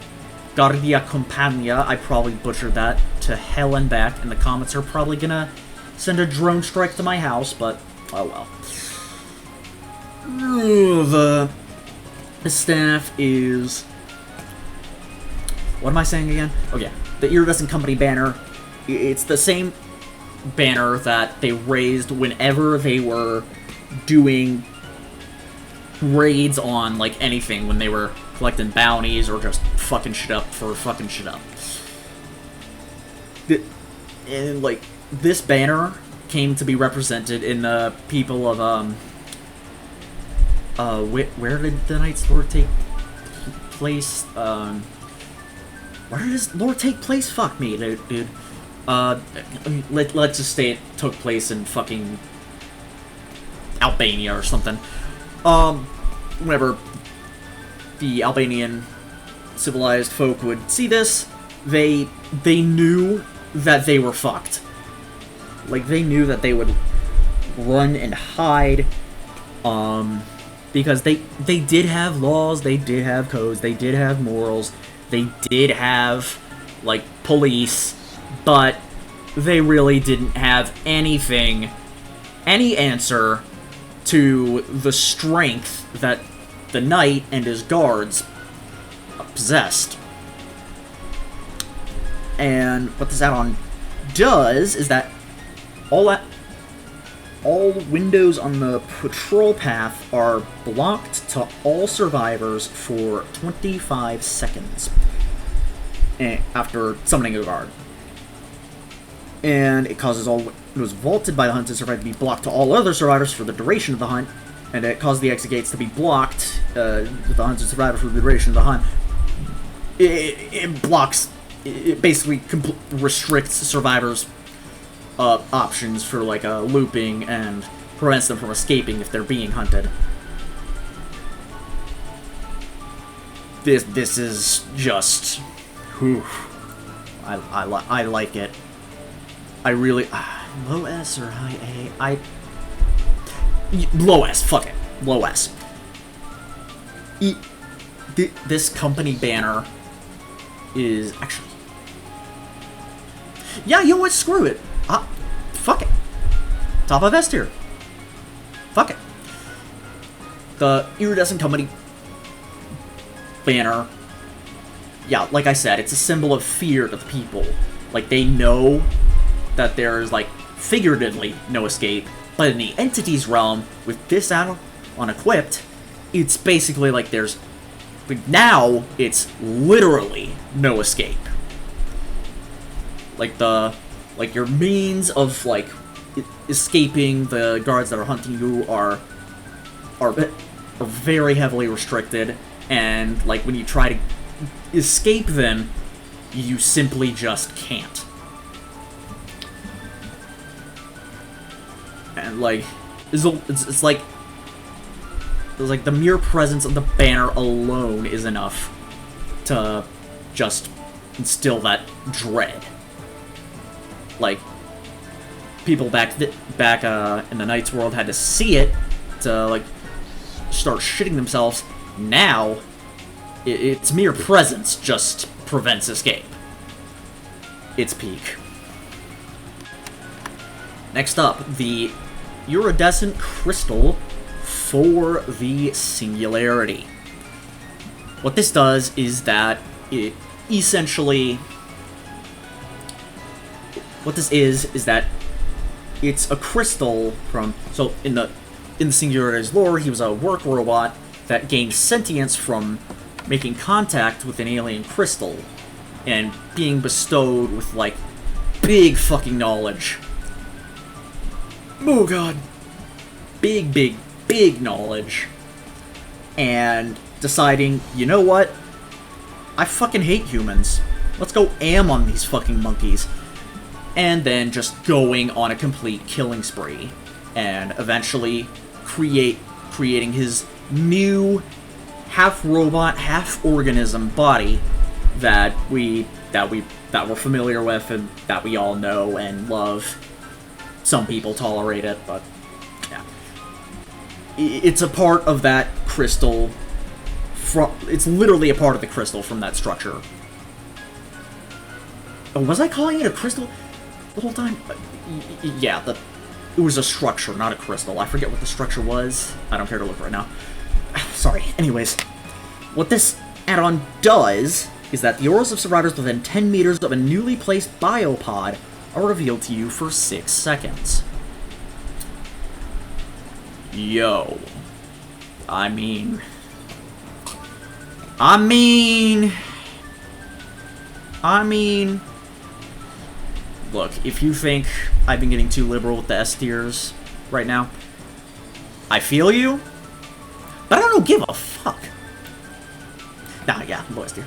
Guardia Compagna. I probably butchered that to hell and back, and the comments are probably gonna send a drone strike to my house, but oh well. The staff is... What am I saying again? Oh yeah, the Iridescent Company banner. It's the same banner that they raised whenever they were doing raids on, like, anything, when they were collecting bounties or just fucking shit up for fucking shit up. And, like, this banner came to be represented in the people of, where did the Night's Lord take place? Where did his Lord take place? Fuck me, dude. Let's just say it took place in fucking Albania or something. Whenever the Albanian civilized folk would see this, they knew that they were fucked. Like, they knew that they would run and hide, because they did have laws, they did have codes, they did have morals, they did have, like, police, but they really didn't have any answer to the strength that the knight and his guards possessed. And what this add-on does is that all windows on the patrol path are blocked to all survivors for 25 seconds after summoning a guard. And it causes all windows vaulted by the hunt to survive to be blocked to all other survivors for the duration of the hunt, and it causes the exit gates to be blocked with the hunted survivor for the duration of the hunt. It blocks, it basically restricts survivors' options for, like, looping, and prevents them from escaping if they're being hunted. This is just, whew, I like it. I really... low S or high A? Low S, fuck it. Low S. This company banner is actually... Yeah, you know what? Screw it. Fuck it. Top of S tier. Fuck it. The Iridescent Company banner. Yeah, like I said, it's a symbol of fear to the people. Like, they know that there's, like, figuratively no escape, but in the entity's realm, with this add-on equipped, it's basically like there's... Like, now, it's literally no escape. Like, your means of, like, escaping the guards that are hunting you are very heavily restricted, and, like, when you try to escape them, you simply just can't. And, like, it's like the mere presence of the banner alone is enough to just instill that dread. Like, people back in the Knight's world had to see it to, like, start shitting themselves. Now, its mere presence just prevents escape. It's peak. Next up, the Iridescent Crystal for the Singularity. What this does is that it essentially... What this is that it's a crystal from... So, in the Singularity's lore, he was a work robot that gained sentience from making contact with an alien crystal and being bestowed with, like, big fucking knowledge. Oh god. Big knowledge. And deciding, you know what? I fucking hate humans. Let's go am on these fucking monkeys. And then just going on a complete killing spree. And eventually creating his new half-robot, half-organism body that we're familiar with and that we all know and love. Some people tolerate it, but yeah. It's a part of that crystal. It's literally a part of the crystal from that structure. Oh, was I calling it a crystal the whole time? Yeah, it was a structure, not a crystal. I forget what the structure was. I don't care to look right now. Sorry. Anyways, what this add-on does is that the auras of survivors within 10 meters of a newly placed biopod are revealed to you for 6 seconds. Yo. I mean... Look, if you think I've been getting too liberal with the S tiers right now, I feel you, but I don't give a fuck. Nah, yeah, low S tier.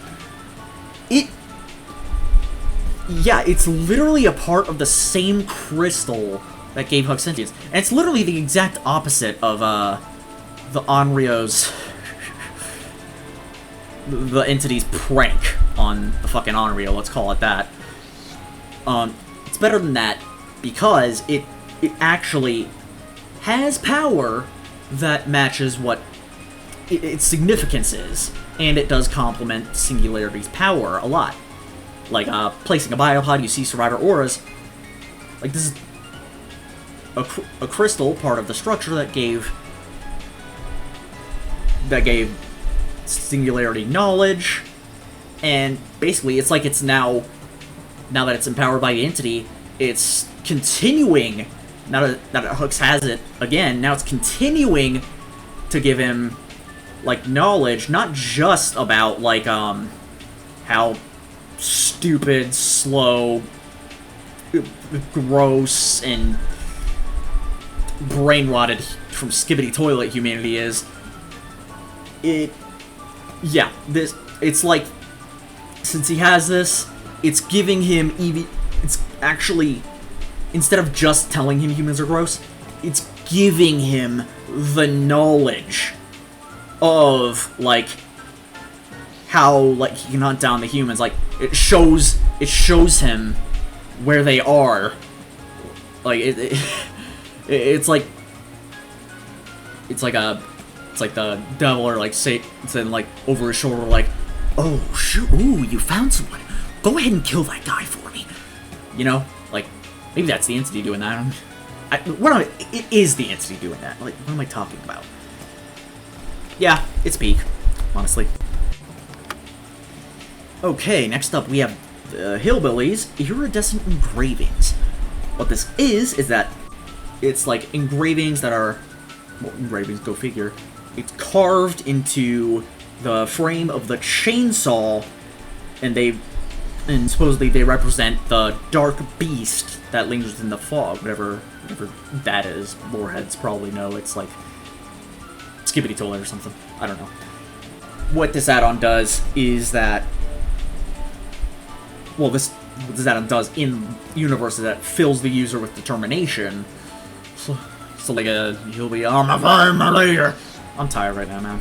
Yeah, it's literally a part of the same crystal that gave Hook sentience. And it's literally the exact opposite of, the Onryo's... the entity's prank on the fucking Onryo, let's call it that. It's better than that, because it actually has power that matches what its significance is. And it does complement Singularity's power a lot. Like, placing a biopod, you see survivor auras. Like, this is a crystal, part of the structure that gave Singularity knowledge, and basically, it's like it's now that it's empowered by the entity, it's continuing, now that Hooks has it again, now it's continuing to give him, like, knowledge, not just about, like, how stupid, slow, gross, and brain-rotted from skibbity toilet humanity is. Yeah, it's like, since he has this, it's giving him it's actually, instead of just telling him humans are gross, it's giving him the knowledge of, like, how, like, he can hunt down the humans. Like, it shows him where they are. Like, it's like the devil, or, like, Satan, like, over his shoulder, like, oh, shoot, ooh, you found someone. Go ahead and kill that guy for me. You know, like, maybe that's the entity doing that. It is the entity doing that. Like, what am I talking about? Yeah, it's peak, honestly. Okay, next up we have Hillbillies, Iridescent Engravings. What this is that it's like engravings that are, well, engravings, go figure. It's carved into the frame of the chainsaw, and supposedly they represent the dark beast that lingers in the fog, whatever that is. Loreheads probably know. It's like Skibbity Toilet or something. I don't know. What this add-on does is that, well, what this add-on does in universe is that it fills the user with determination. So like you'll be, I'm a fire later. I'm tired right now, man.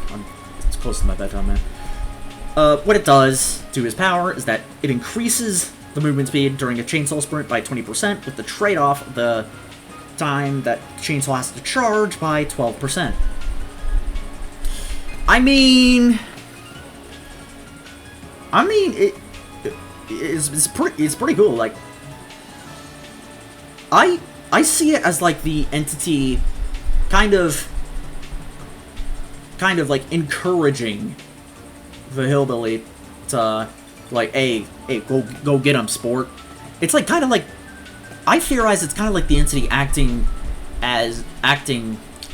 It's close to my bedtime, man. What it does to his power is that it increases the movement speed during a chainsaw sprint by 20%, with the trade-off of the time that chainsaw has to charge by 12%. I mean, it's pretty cool. Like, I see it as like the entity kind of like encouraging the hillbilly to like, hey, go get him, sport. It's like kind of like, I theorize it's kind of like the entity acting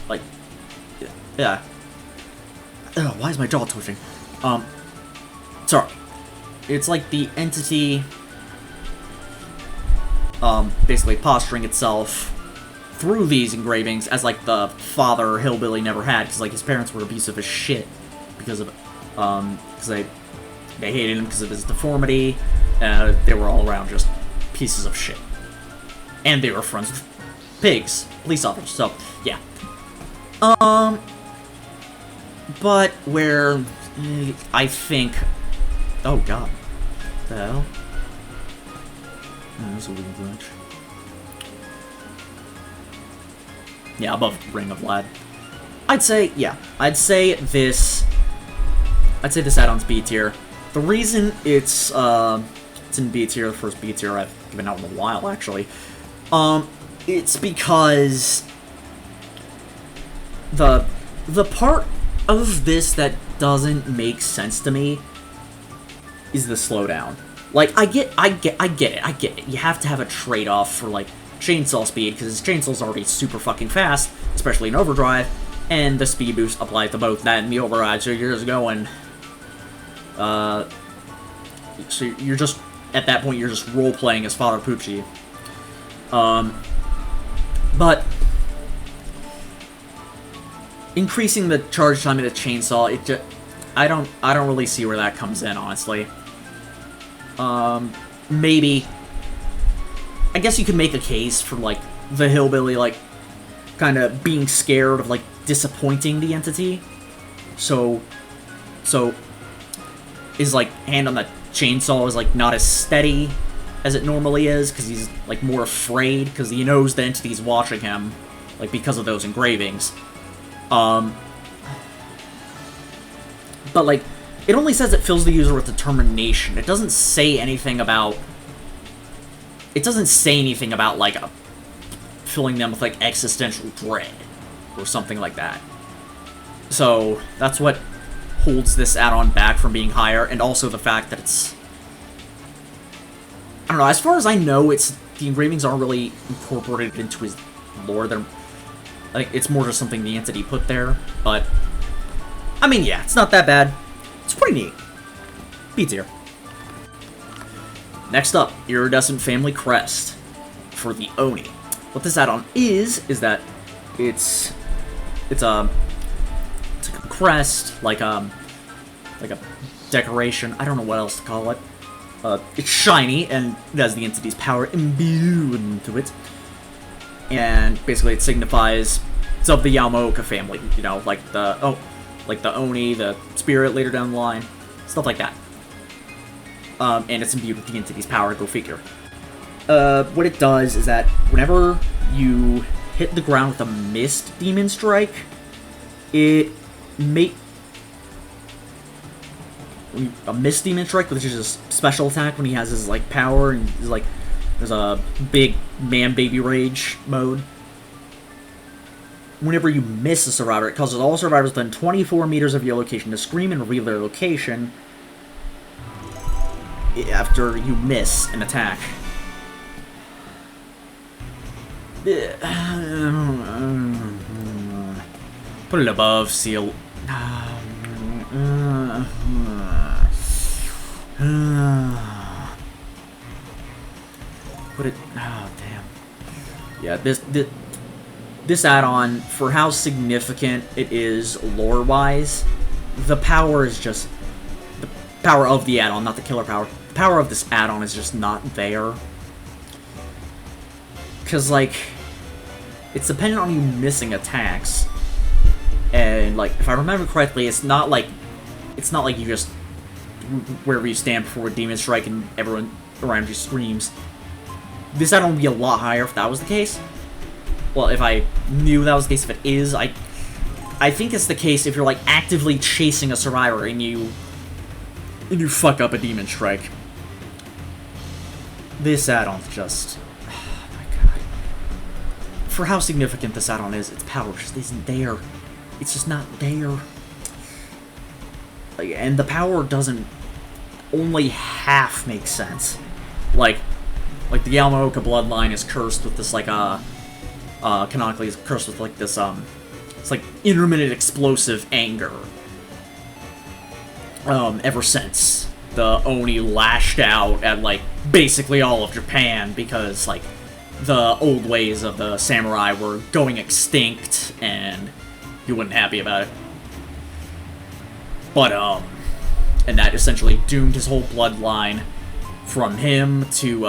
like, yeah. Ugh, why is my jaw twitching? Sorry. It's like the entity, basically posturing itself through these engravings as like the father hillbilly never had, because like his parents were abusive as shit because of, because they hated him because of his deformity. They were all around just pieces of shit, and they were friends with pigs, police officers. So yeah. But where I think, oh god, what the hell? Oh, that's a weird glitch. Yeah, above Ring of Vlad. I'd say this add-on's B tier. The reason it's in B tier, the first B tier I've given out in a while, actually, it's because the part of this that doesn't make sense to me is the slowdown. Like, I get it. You have to have a trade-off for, like, chainsaw speed, because his chansaw's already super fucking fast, especially in overdrive, and the speed boost applies to both that and the overdrive, so you're just going, so you're just, at that point, you're just role-playing as Father Poochie. But increasing the charge time of the chainsaw, it just, I don't really see where that comes in, honestly. Maybe, I guess you could make a case for, like, the hillbilly, like, kind of being scared of, like, disappointing the entity. So his, like, hand on the chainsaw is, like, not as steady as it normally is, because he's, like, more afraid, because he knows the entity's watching him, like, because of those engravings. But, like, it only says it fills the user with determination. It doesn't say anything about... like, filling them with, like, existential dread, or something like that. So, that's what holds this add-on back from being higher, and also the fact that it's... I don't know, as far as I know, the engravings aren't really incorporated into his lore. They're... like, it's more just something the entity put there, but... I mean, yeah, it's not that bad. It's pretty neat. B tier. Next up, Iridescent Family Crest for the Oni. What this add-on is that it's a crest, like a decoration. I don't know what else to call it. It's shiny, and it has the entity's power imbued into it. And basically it signifies it's of the Yamaoka family, you know, like the Oni, the spirit later down the line, stuff like that. And it's imbued with the entity's power, go figure. What it does is that whenever you hit the ground with a Mist Demon Strike, it a Mist Demon Strike, which is his special attack when he has his like power, and he's like there's a big man baby rage mode. Whenever you miss a survivor, it causes all survivors within 24 meters of your location to scream and reveal their location after you miss an attack. Put it above seal. Put it. Oh damn. Yeah, this add-on, for how significant it is lore-wise, the power is just the power of the add-on, not the killer power. The power of this add-on is just not there. Because, like, it's dependent on you missing attacks. And, like, if I remember correctly, it's not like you just, wherever you stand before a Demon Strike and everyone around you screams. This add-on would be a lot higher if that was the case. Well, if I knew that was the case, if it is, I think it's the case if you're, like, actively chasing a survivor and you fuck up a Demon Strike. This add-on's just... Oh my god. For how significant this add-on is, its power just isn't there. It's just not there. Like, and the power doesn't only half make sense. Like the Yamaoka bloodline is cursed with this, like, canonically is cursed with, like, this, it's like intermittent explosive anger. Ever since the Oni lashed out at, like, basically all of Japan because, like, the old ways of the samurai were going extinct and he wasn't happy about it. But, and that essentially doomed his whole bloodline from him to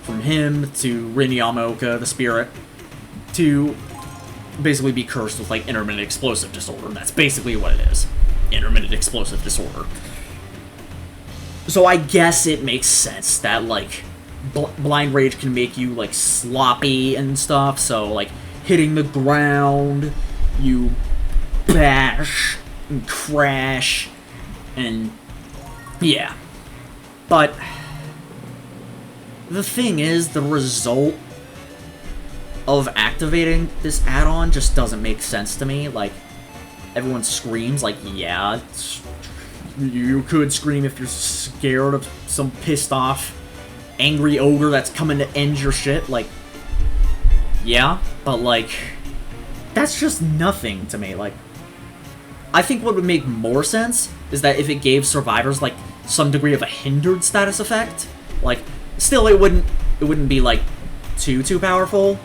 Rin Yamaoka, the spirit, to basically be cursed with, like, intermittent explosive disorder. And that's basically what it is. Intermittent explosive disorder. So I guess it makes sense that, like, blind rage can make you, like, sloppy and stuff. So, like, hitting the ground, you bash and crash, and yeah. But the thing is, the result of activating this add-on just doesn't make sense to me. Like, everyone screams, like, yeah, you could scream if you're scared of some pissed off angry ogre that's coming to end your shit, like, yeah, but, like, that's just nothing to me. Like, I think what would make more sense is that if it gave survivors, like, some degree of a hindered status effect, like, still it wouldn't be, like, too powerful,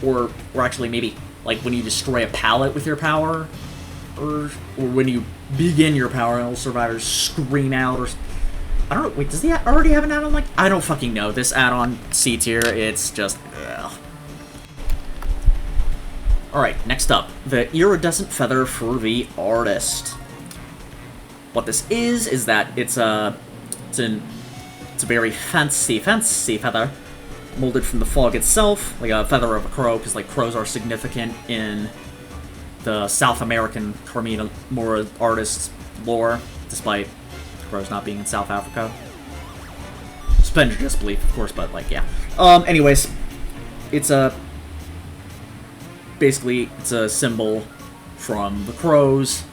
or actually maybe, like, when you destroy a pallet with your power, or when you begin your power and all survivors scream out, or I don't know, wait, does he already have an add-on? Like, I don't fucking know. This add-on C tier, it's just, ugh. Alright, next up, the Iridescent Feather for the Artist. What this is that it's a very fancy feather, molded from the fog itself, like a feather of a crow, because, like, crows are significant in the South American Carmina Mora artist lore, despite crows not being in South Africa. Suspend your disbelief, of course, but, like, yeah. Anyways, it's basically, it's a symbol from the crows,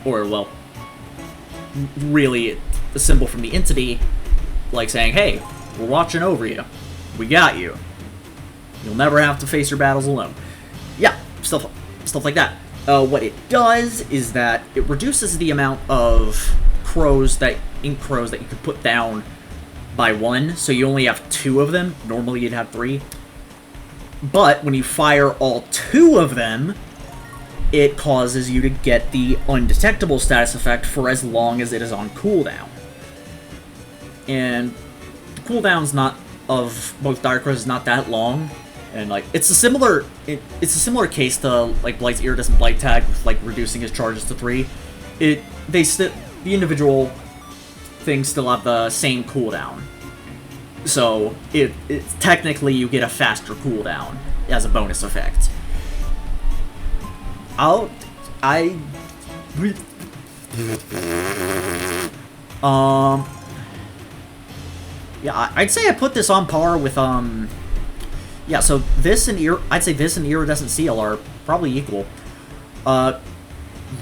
or, well, really, a symbol from the entity, like saying, hey, we're watching over you. We got you. You'll never have to face your battles alone. Yeah, stuff like that. What it does is that it reduces the amount of ink crows that you could put down by one, so you only have 2 of them. Normally you'd have 3. But when you fire all 2 of them, it causes you to get the undetectable status effect for as long as it is on cooldown. And the cooldown's not of both Dire Crows is not that long, and, like, it's a similar case to, like, Blight's Iridescent Blight Tag with, like, reducing his charges to 3. The individual things still have the same cooldown. So, it's technically you get a faster cooldown as a bonus effect. Yeah, I'd say I put this on par with, yeah, so this and I'd say this and Iridescent Seal are probably equal.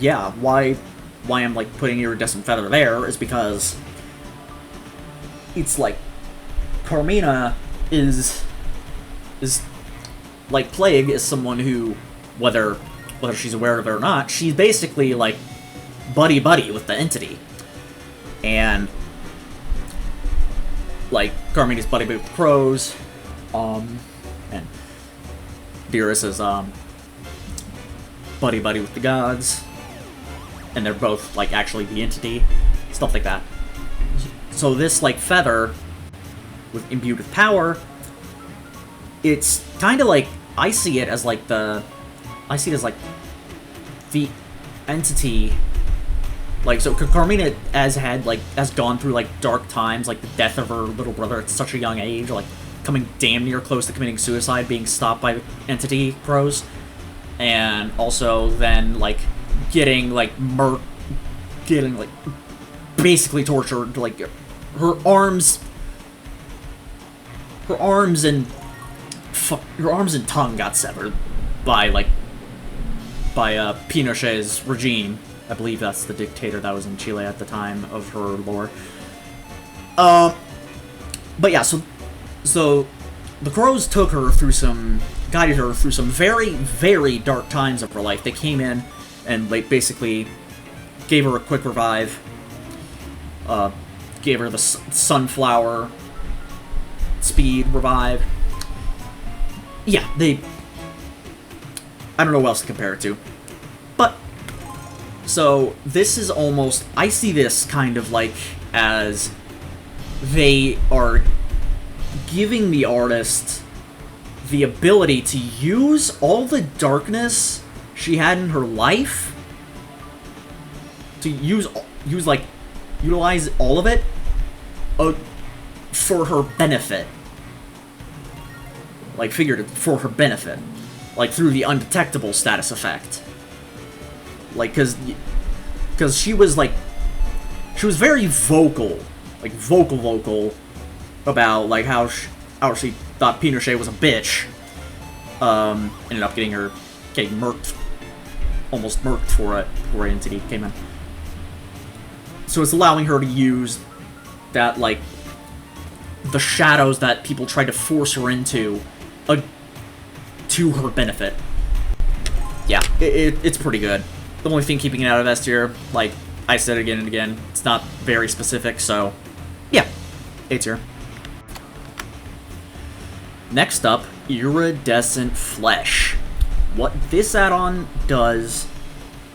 Yeah, why I'm, like, putting Iridescent Feather there is because it's, like, Carmina is like, Plague is someone who, whether she's aware of it or not, she's basically, like, buddy-buddy with the entity. And, like, Carmina's buddy-buddy with the crows, and Beerus is, buddy-buddy with the gods, and they're both, like, actually the entity, stuff like that. So this, like, feather, imbued with power, it's kind of like, I see it as, like, the entity, like, so Carmina has gone through, like, dark times, like, the death of her little brother at such a young age, like, coming damn near close to committing suicide, being stopped by the entity crows, and also then, like, getting, like, basically tortured, like, her arms and tongue got severed by Pinochet's regime. I believe that's the dictator that was in Chile at the time of her lore. But yeah, so the crows took her through guided her through some very, very dark times of her life. They came in and, like, basically gave her a quick revive, gave her the sunflower speed revive. Yeah, I don't know what else to compare it to. But, so, this is almost, I see this kind of like as they are giving the artist the ability to use all the darkness she had in her life, to utilize all of it for her benefit. Like, figurative, for her benefit. Like, through the undetectable status effect. Like, cause she was very vocal. Like, vocal about, like, how she thought Pinochet was a bitch. Ended up getting murked. Almost murked for it, before Entity came in. So it's allowing her to use that, like, the shadows that people tried to force her into, to her benefit. Yeah, it's pretty good. The only thing keeping it out of S tier, like I said again and again, it's not very specific, so yeah, A tier. Next up, Iridescent Flesh. What this add-on does,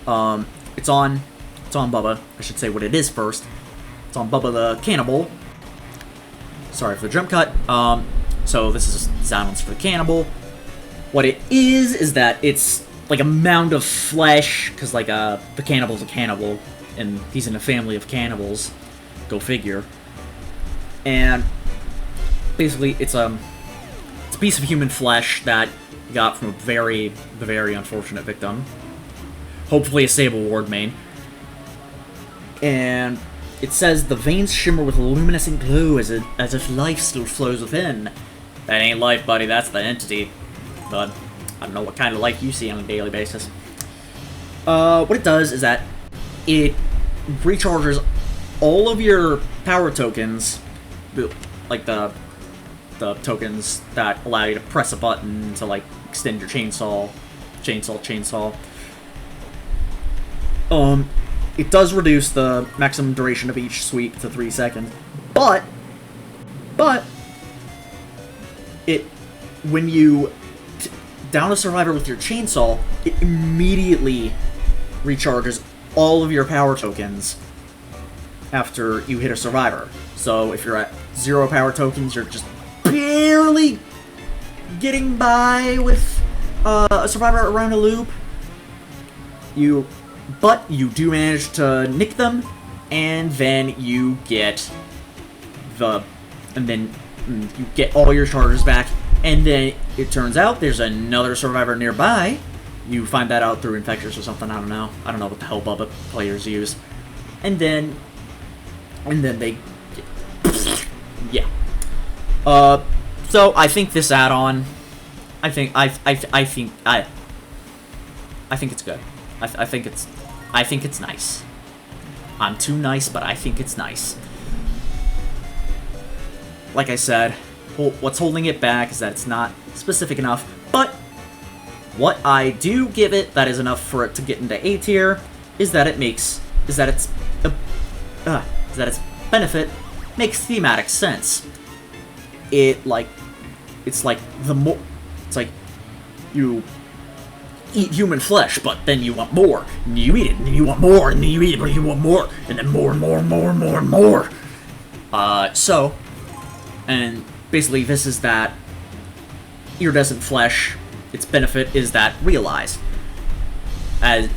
it's on Bubba. I should say what it is first. It's on Bubba the Cannibal. Sorry for the jump cut. So this is add-ons for the Cannibal. What it is that it's like a mound of flesh, because, like, the cannibal's a cannibal, and he's in a family of cannibals. Go figure. And basically, it's a piece of human flesh that you got from a very, very unfortunate victim. Hopefully a Sable Ward main. And it says, the veins shimmer with a luminescent glow as if life still flows within. That ain't life, buddy, that's the entity. But I don't know what kind of life you see on a daily basis. What it does is that it recharges all of your power tokens, like the tokens that allow you to press a button to, like, extend your chainsaw. It does reduce the maximum duration of each sweep to 3 seconds, but when you down a survivor with your chainsaw, it immediately recharges all of your power tokens after you hit a survivor. So if you're at 0 power tokens, you're just barely getting by with a survivor around a loop. But you do manage to nick them, and then you get you get all your charges back. And then it turns out there's another survivor nearby. You find that out through Infectors or something, I don't know. I don't know what the hell Bubba players use. and then they, yeah. So I think this add-on, I think it's good. I think it's nice. I'm too nice, but I think it's nice. Like I said, what's holding it back is that it's not specific enough, but what I do give it that is enough for it to get into A tier is that its benefit makes thematic sense. It's like you eat human flesh, but then you want more, and you eat it, and then you want more, and then you eat it, but you want more, and then more and more and more and more and more. And basically this is that iridescent flesh, its benefit is that realized.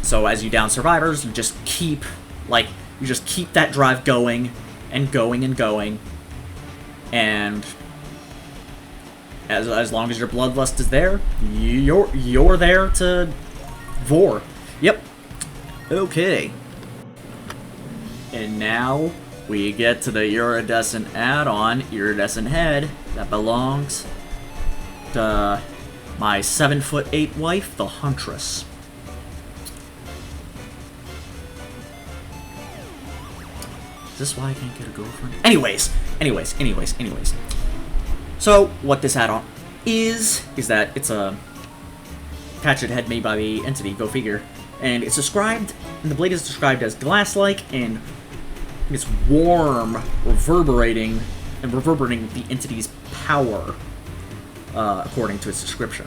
So as you down survivors, you just keep that drive going, and going and going, and as long as your bloodlust is there, you're there to vor. Yep. Okay. And now we get to the Iridescent add-on, Iridescent Head, that belongs to my 7'8" wife, the Huntress. Is this why I can't get a girlfriend? Anyways. So, what this add-on is that it's a hatchet head made by the entity, go figure, and it's described, and the blade is described as glass-like, and it's warm, reverberating the entity's power, according to its description.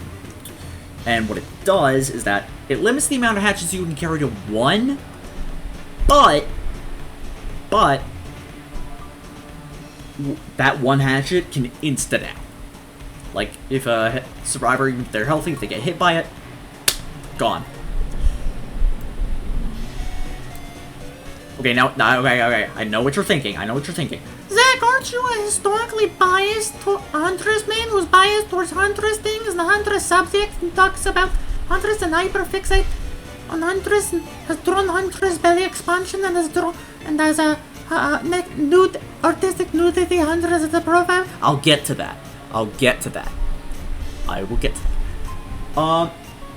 And what it does is that it limits the amount of hatchets you can carry to 1, but that 1 hatchet can insta-down. Like, if a survivor, even if they're healthy, if they get hit by it, gone. Okay, okay, I know what you're thinking, Zach, aren't you a historically biased Huntress man who's biased towards Huntress things and the Huntress subject and talks about Huntress and hyperfixate on Huntress and has drawn Huntress belly expansion and has a nude artistic nudity Huntress as a profile? I'll get to that. I will get to that.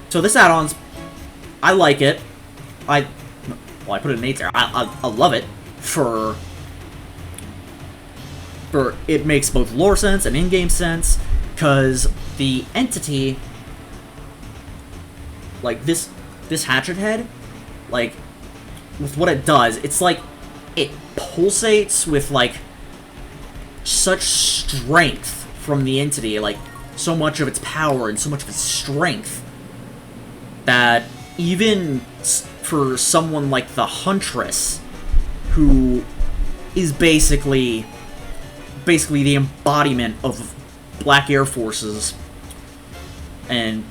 So this add-on's, I like it. I put it in A tier. I love it for it makes both lore sense and in-game sense, because the entity, like this hatchet head, like with what it does, it's like it pulsates with like such strength from the entity, like so much of its power and so much of its strength, that even for someone like the Huntress, who is basically the embodiment of Black Air Forces, and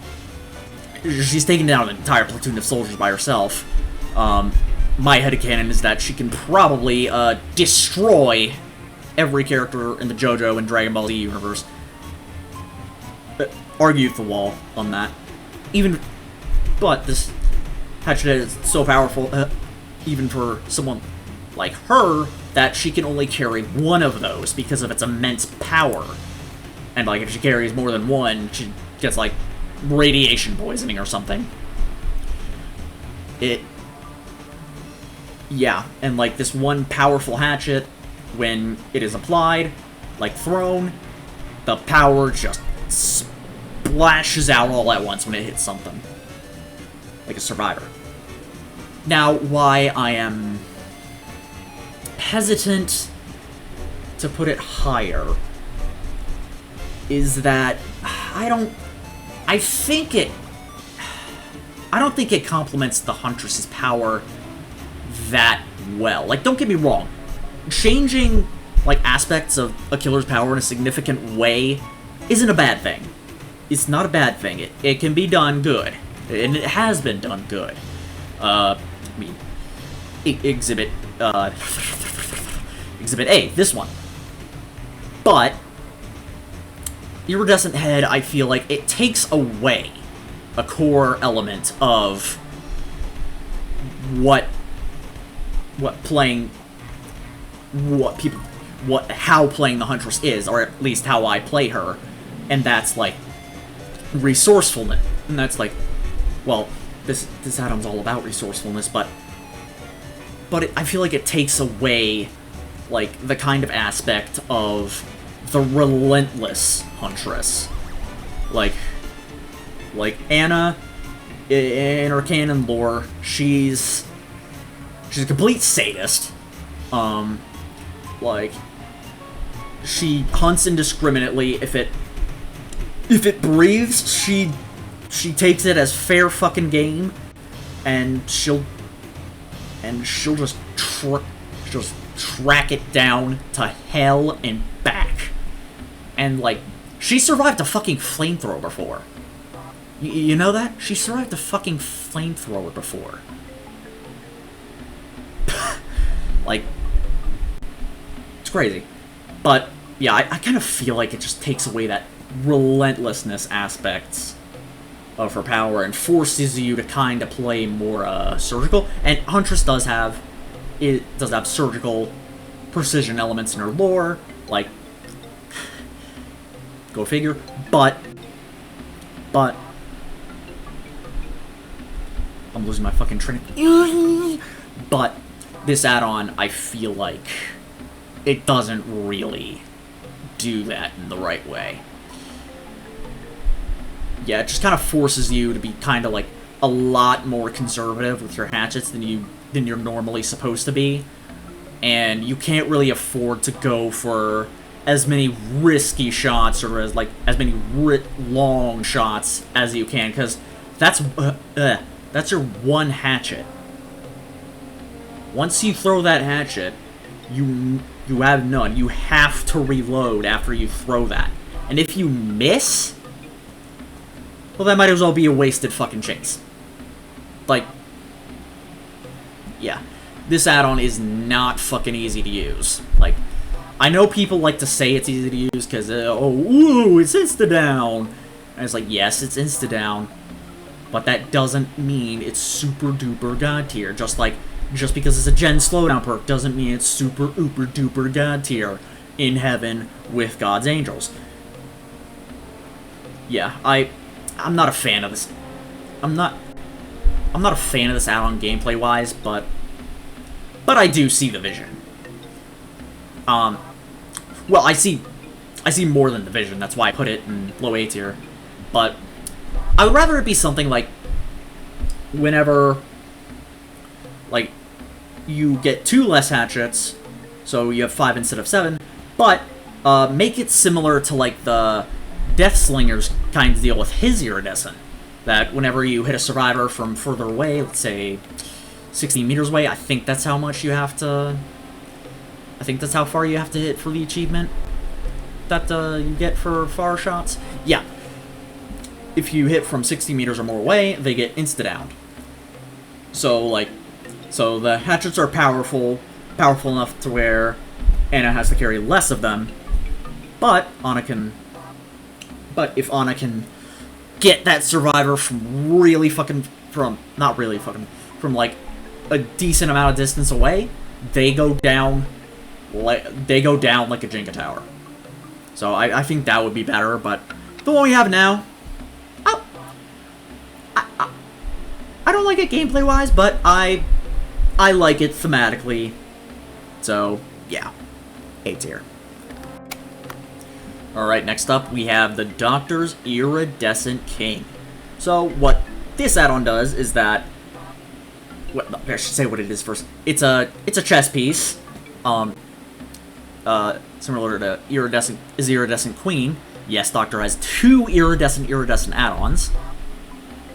she's taking down an entire platoon of soldiers by herself. My headcanon is that she can probably destroy every character in the JoJo and Dragon Ball Z universe. Argue the wall on that. But this hatchet is so powerful, even for someone like her, that she can only carry 1 of those because of its immense power. And like if she carries more than 1, she gets like radiation poisoning or something. Yeah, and like this one powerful hatchet, when it is applied, like thrown, the power just splashes out all at once when it hits something. Like a survivor. Now, why I am hesitant to put it higher is that I don't think it complements the Huntress's power that well. Like, don't get me wrong, changing like aspects of a killer's power in a significant way isn't a bad thing. It's not a bad thing. It can be done good, and it has been done good. I mean, Exhibit A, this one. But Iridescent Head, I feel like it takes away a core element of what how playing the Huntress is, or at least how I play her, and that's like resourcefulness, and that's like, well, this add-on's all about resourcefulness, but I feel like it takes away like the kind of aspect of the relentless Huntress, like Anna in her canon lore, she's a complete sadist. Like, she hunts indiscriminately. If it breathes, she takes it as fair fucking game, and she'll just track it down to hell and back. And like, she survived a fucking flamethrower before. You know that? She survived a fucking flamethrower before. Like, it's crazy. But, yeah, I kind of feel like it just takes away that relentlessness aspect of her power and forces you to kind of play more surgical. And Huntress does have surgical precision elements in her lore, like, go figure. But I'm losing my fucking train. But this add-on, I feel like it doesn't really do that in the right way. Yeah, it just kind of forces you to be kind of like a lot more conservative with your hatchets than you're normally supposed to be, and you can't really afford to go for as many risky shots or as many long shots as you can, because that's your one hatchet. Once you throw that hatchet, you have none. You have to reload after you throw that. And if you miss, well, that might as well be a wasted fucking chase. Like, yeah. This add-on is not fucking easy to use. Like, I know people like to say it's easy to use because, it's insta-down. And it's like, yes, it's insta-down. But that doesn't mean it's super-duper god tier. Just because it's a gen slowdown perk doesn't mean it's super-uper-duper god tier in heaven with God's angels. Yeah, I'm not a fan of this. I'm not a fan of this add-on gameplay-wise, but I do see the vision. Well, I see more than the vision. That's why I put it in low A tier. But I would rather it be something like whenever, like, you get 2 less hatchets, so you have 5 instead of 7, but make it similar to like the Deathslinger's kind of deal with his Iridescent. That whenever you hit a survivor from further away, let's say 60 meters away, I think that's how much you have to... I think that's how far you have to hit for the achievement that you get for far shots. Yeah. If you hit from 60 meters or more away, they get insta-downed. So the hatchets are powerful enough to where Anna has to carry less of them, but if Anna can get that survivor from like a decent amount of distance away, they go down like a Jenga tower. So I think that would be better, but the one we have now, I don't like it gameplay-wise, but I like it thematically. So, yeah. A tier. Alright, next up we have the Doctor's Iridescent King. So, what this add-on does is that... Well, I should say what it is first. It's a chess piece. Similar to Iridescent Queen. Yes, Doctor has 2 iridescent add-ons.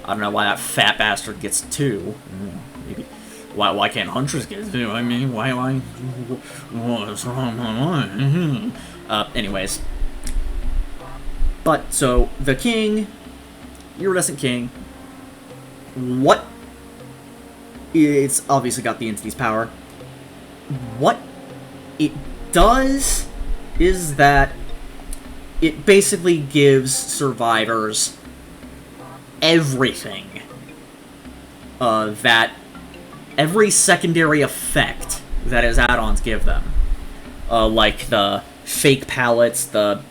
I don't know why that fat bastard gets 2. Maybe. Why can't Huntress get 2? I mean, why? What's wrong? Anyways. But, so, the King, Iridescent King, what? It's obviously got the entity's power. What it does is that it basically gives survivors everything that every secondary effect that his add-ons give them. Like the fake palettes, the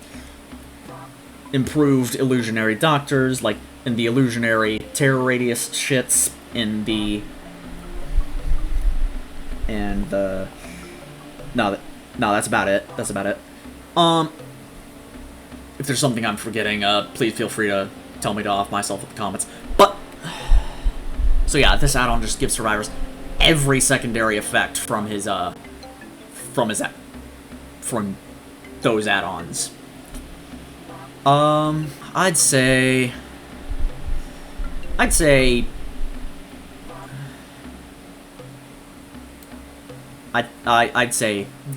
improved illusionary doctors, like in the illusionary terror radius shits, in the... And the... No, that's about it. That's about it. If there's something I'm forgetting, please feel free to tell me to off myself in the comments. But... So yeah, this add-on just gives survivors every secondary effect from his, from those add-ons. I'd say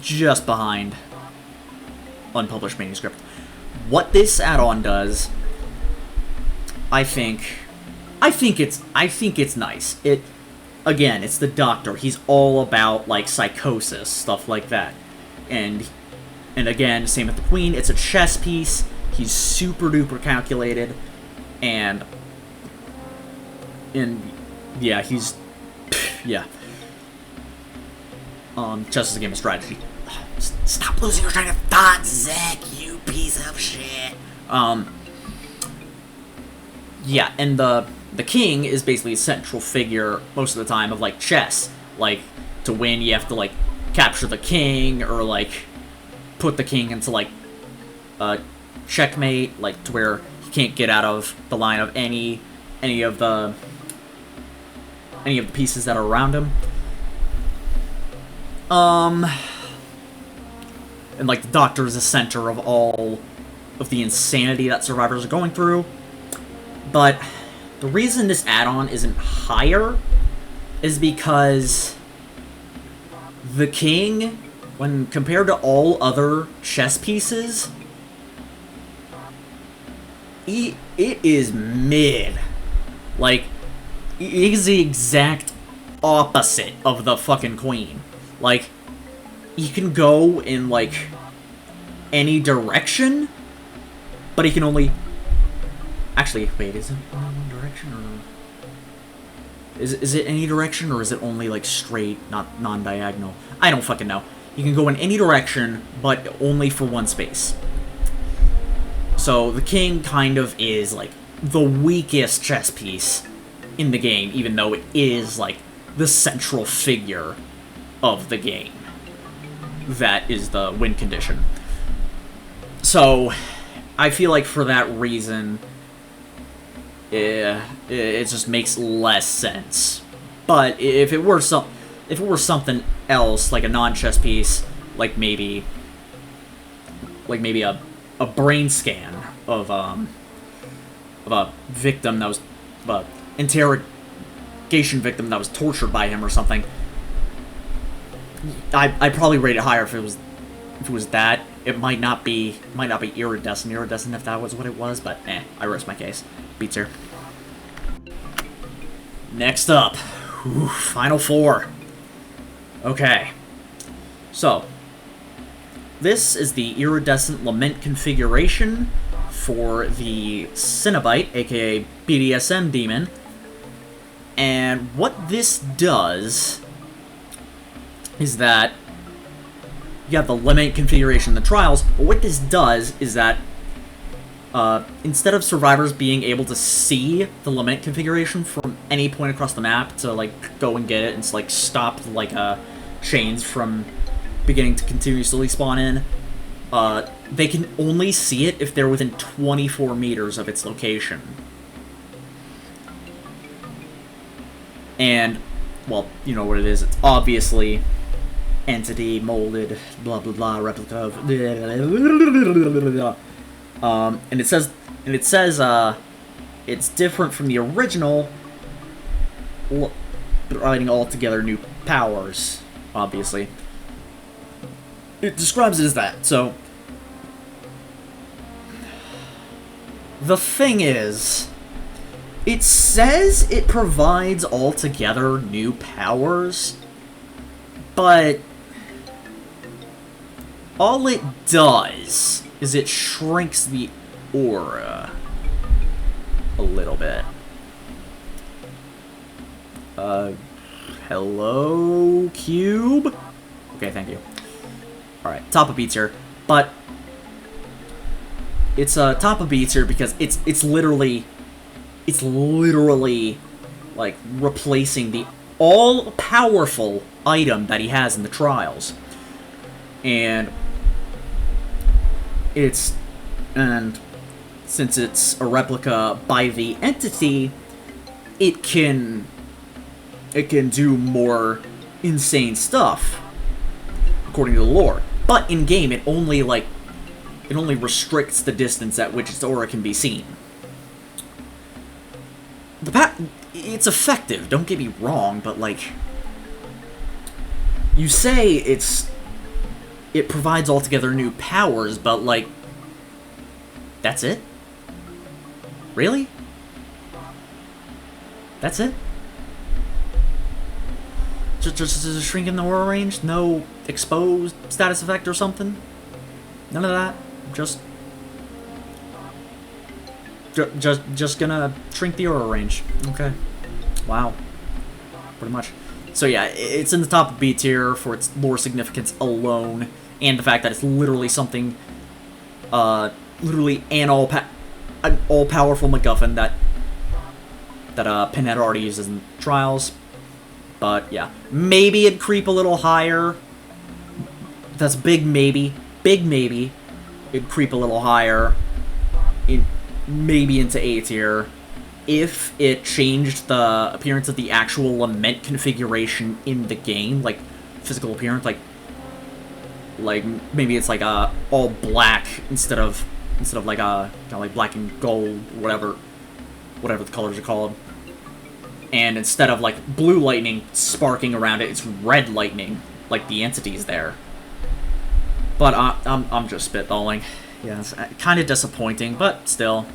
just behind Unpublished Manuscript. What this add-on does, I think it's nice. Again, it's the Doctor. He's all about, like, psychosis, stuff like that. And again, same with the Queen. It's a chess piece. He's super duper calculated. And yeah, yeah. Chess is a game of strategy. Stop losing your train of thought, Zach, you piece of shit. Yeah, and the king is basically a central figure most of the time of, like, chess. Like, to win, you have to, like, capture the king, or, like, put the king into, like, checkmate, like, to where he can't get out of the line of any of the pieces that are around him. And, like, the Doctor is the center of all of the insanity that survivors are going through. But the reason this add-on isn't higher is because the king, when compared to all other chess pieces, it is mid. Like, he's the exact opposite of the fucking Queen. Like, he can go in, like, any direction, but he can only... Actually, wait, is it only one direction, or... Is it any direction, or is it only, like, straight, not non-diagonal? I don't fucking know. You can go in any direction, but only for one space. So, the king kind of is, like, the weakest chess piece in the game, even though it is, like, the central figure of the game. That is the win condition. So, I feel like for that reason, it just makes less sense. But if it were something else, like a non-chess piece, like maybe a brain scan of a victim that was interrogation victim that was tortured by him or something, I'd probably rate it higher if it was that. It might not be iridescent if that was what it was, but I rest my case. Beats her. Next up, final four. Okay, so this is the Iridescent Lament Configuration for the Cenobite, aka BDSM Demon, and what this does is that you have the Lament Configuration, the Trials, but what this does is that instead of survivors being able to see the Lament Configuration from any point across the map to, like, go and get it and, like, stop, like, chains from beginning to continuously spawn in, they can only see it if they're within 24 meters of its location. And, well, you know what it is. It's obviously entity, molded, blah blah blah, replica of... and it says it's different from the original, providing altogether new powers, obviously. It describes it as that, so... The thing is, it says it provides altogether new powers, but all it does is it shrinks the aura a little bit. Hello, Cube? Okay, thank you. Alright, top of B tier. But it's top of B tier because it's literally like replacing the all-powerful item that he has in the trials. And since it's a replica by the entity, it can do more insane stuff according to the lore. But in game, it only restricts the distance at which its aura can be seen. It's effective, don't get me wrong, but like, you say it provides altogether new powers, but like, that's it? Really? That's it? Just a shrink in the aura range? No exposed status effect or something? None of that? Just gonna shrink the aura range. Okay. Wow. Pretty much. So yeah, it's in the top of B tier for its lore significance alone, and the fact that it's literally something, literally an all-powerful MacGuffin that Pendant already uses in trials. But yeah, maybe it'd creep a little higher. That's big maybe. Big maybe. It'd creep a little higher. Maybe into A tier. If it changed the appearance of the actual Lament configuration in the game, like physical appearance, like maybe it's like all black instead of like kind of like black and gold, whatever the colors are called. And instead of like blue lightning sparking around it, it's red lightning, like the entity's there. But I'm just spitballing. Yeah, it's kind of disappointing, but still,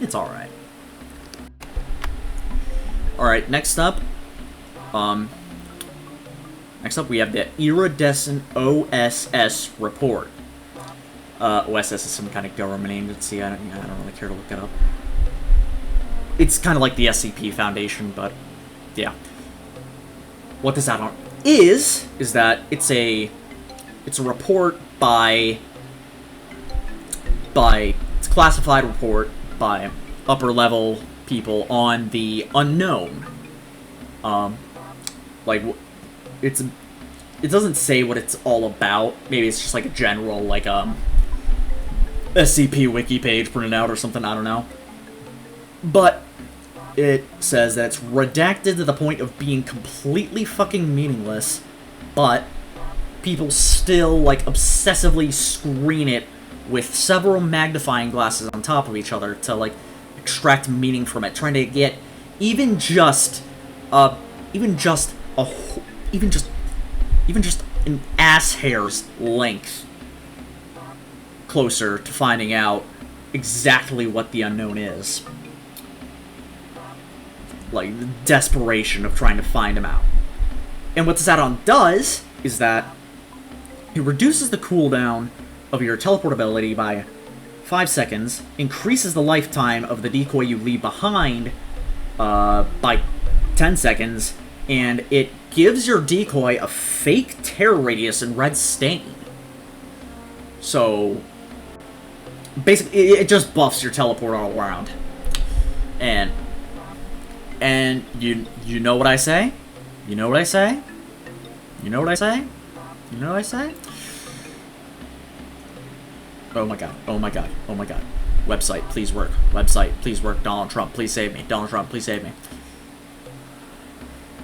it's all right. All right, next up we have the Iridescent OSS Report. OSS is some kind of government agency. I don't really care to look it up. It's kind of like the SCP Foundation, but yeah. What this add-on is that it's a report it's a classified report by upper level people on the unknown. Like it doesn't say what it's all about. Maybe it's just like a general like SCP wiki page printed out or something. I don't know. But it says that it's redacted to the point of being completely fucking meaningless, but people still, like, obsessively screen it with several magnifying glasses on top of each other to, like, extract meaning from it, trying to get even just an ass hair's length closer to finding out exactly what the unknown is. Like, the desperation of trying to find him out. And what this add-on does is that it reduces the cooldown of your teleport ability by 5 seconds, increases the lifetime of the decoy you leave behind by 10 seconds, and it gives your decoy a fake terror radius and red stain. So, basically, it just buffs your teleport all around. And you know what I say? You know what I say? You know what I say? You know what I say? Oh my god, oh my god, oh my god. Website, please work. Website, please work. Donald Trump, please save me. Donald Trump, please save me.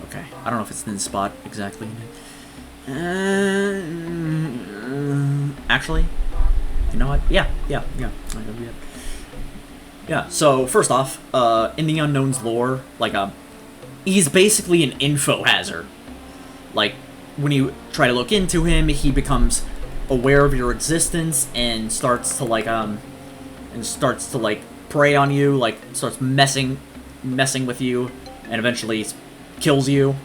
Okay, I don't know if it's in the spot exactly. Actually, you know what? Yeah. Yeah, so first off, in the Unknown's lore, like, he's basically an info hazard. Like, when you try to look into him, he becomes aware of your existence and starts to prey on you, like, starts messing with you, and eventually kills you.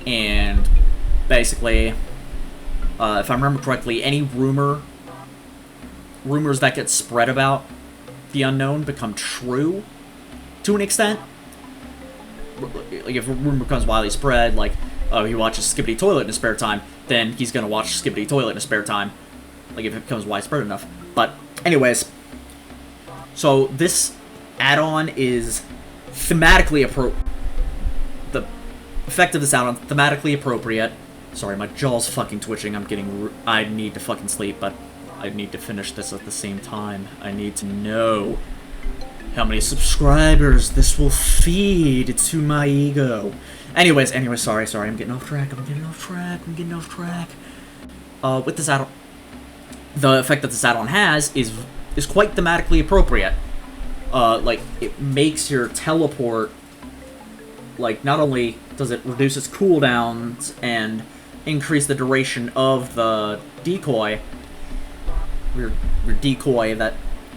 And basically, if I remember correctly, any rumors that get spread about the Unknown become true to an extent. Like, if a rumor becomes widely spread, like, he watches Skibbity Toilet in his spare time, then he's gonna watch Skibbity Toilet in his spare time. Like, if it becomes widespread enough. But, anyways. So, this add-on is thematically appropriate. The effect of this add-on, thematically appropriate. Sorry, my jaw's fucking twitching. I need to fucking sleep, but I need to finish this at the same time. I need to know how many subscribers this will feed to my ego. Anyways, sorry, I'm getting off track. With this add-on, the effect that this add-on has is quite thematically appropriate. Like, it makes your teleport, like, not only does it reduce its cooldowns and increase the duration of the decoy, your decoy that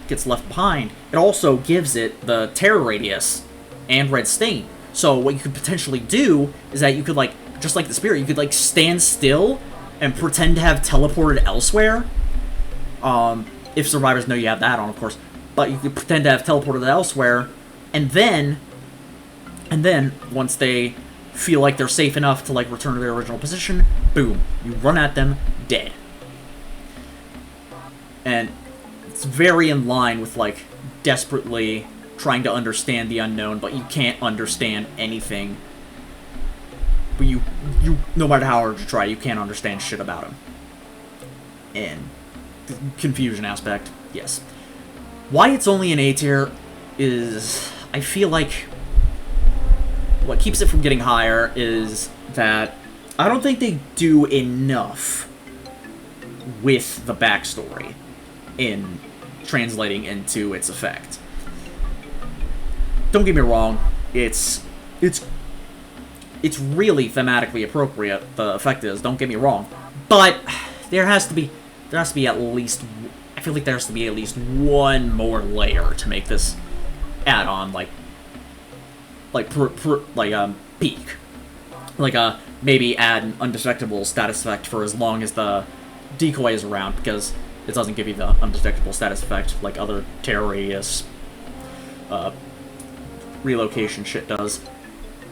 gets left behind, it also gives it the terror radius and red stain. So what you could potentially do is that you could, like, just like the spirit, you could, like, stand still and pretend to have teleported elsewhere. If survivors know you have that on, of course. But you could pretend to have teleported elsewhere, and then once they feel like they're safe enough to, like, return to their original position, boom, you run at them, dead. And it's very in line with, like, desperately trying to understand the unknown, but you can't understand anything. But you no matter how hard you try, you can't understand shit about him. And the confusion aspect, yes. Why it's only an A tier is, I feel like what keeps it from getting higher is that I don't think they do enough with the backstory in translating into its effect. Don't get me wrong, it's really thematically appropriate, the effect is, don't get me wrong. But there has to be at least, I feel like there has to be at least one more layer to make this add-on, peak. Like, maybe add an undetectable status effect for as long as the decoy is around, because it doesn't give you the undetectable status effect like other terror radius, relocation shit does.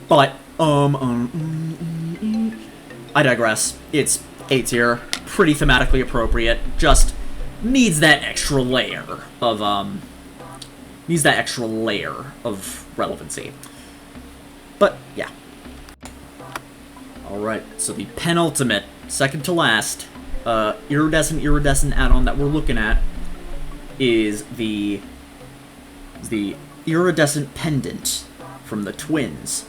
But, I digress. It's A tier, pretty thematically appropriate, just needs that extra layer of, relevancy. But, yeah. Alright, so the penultimate, second to last, iridescent add-on that we're looking at is the Iridescent Pendant from the twins.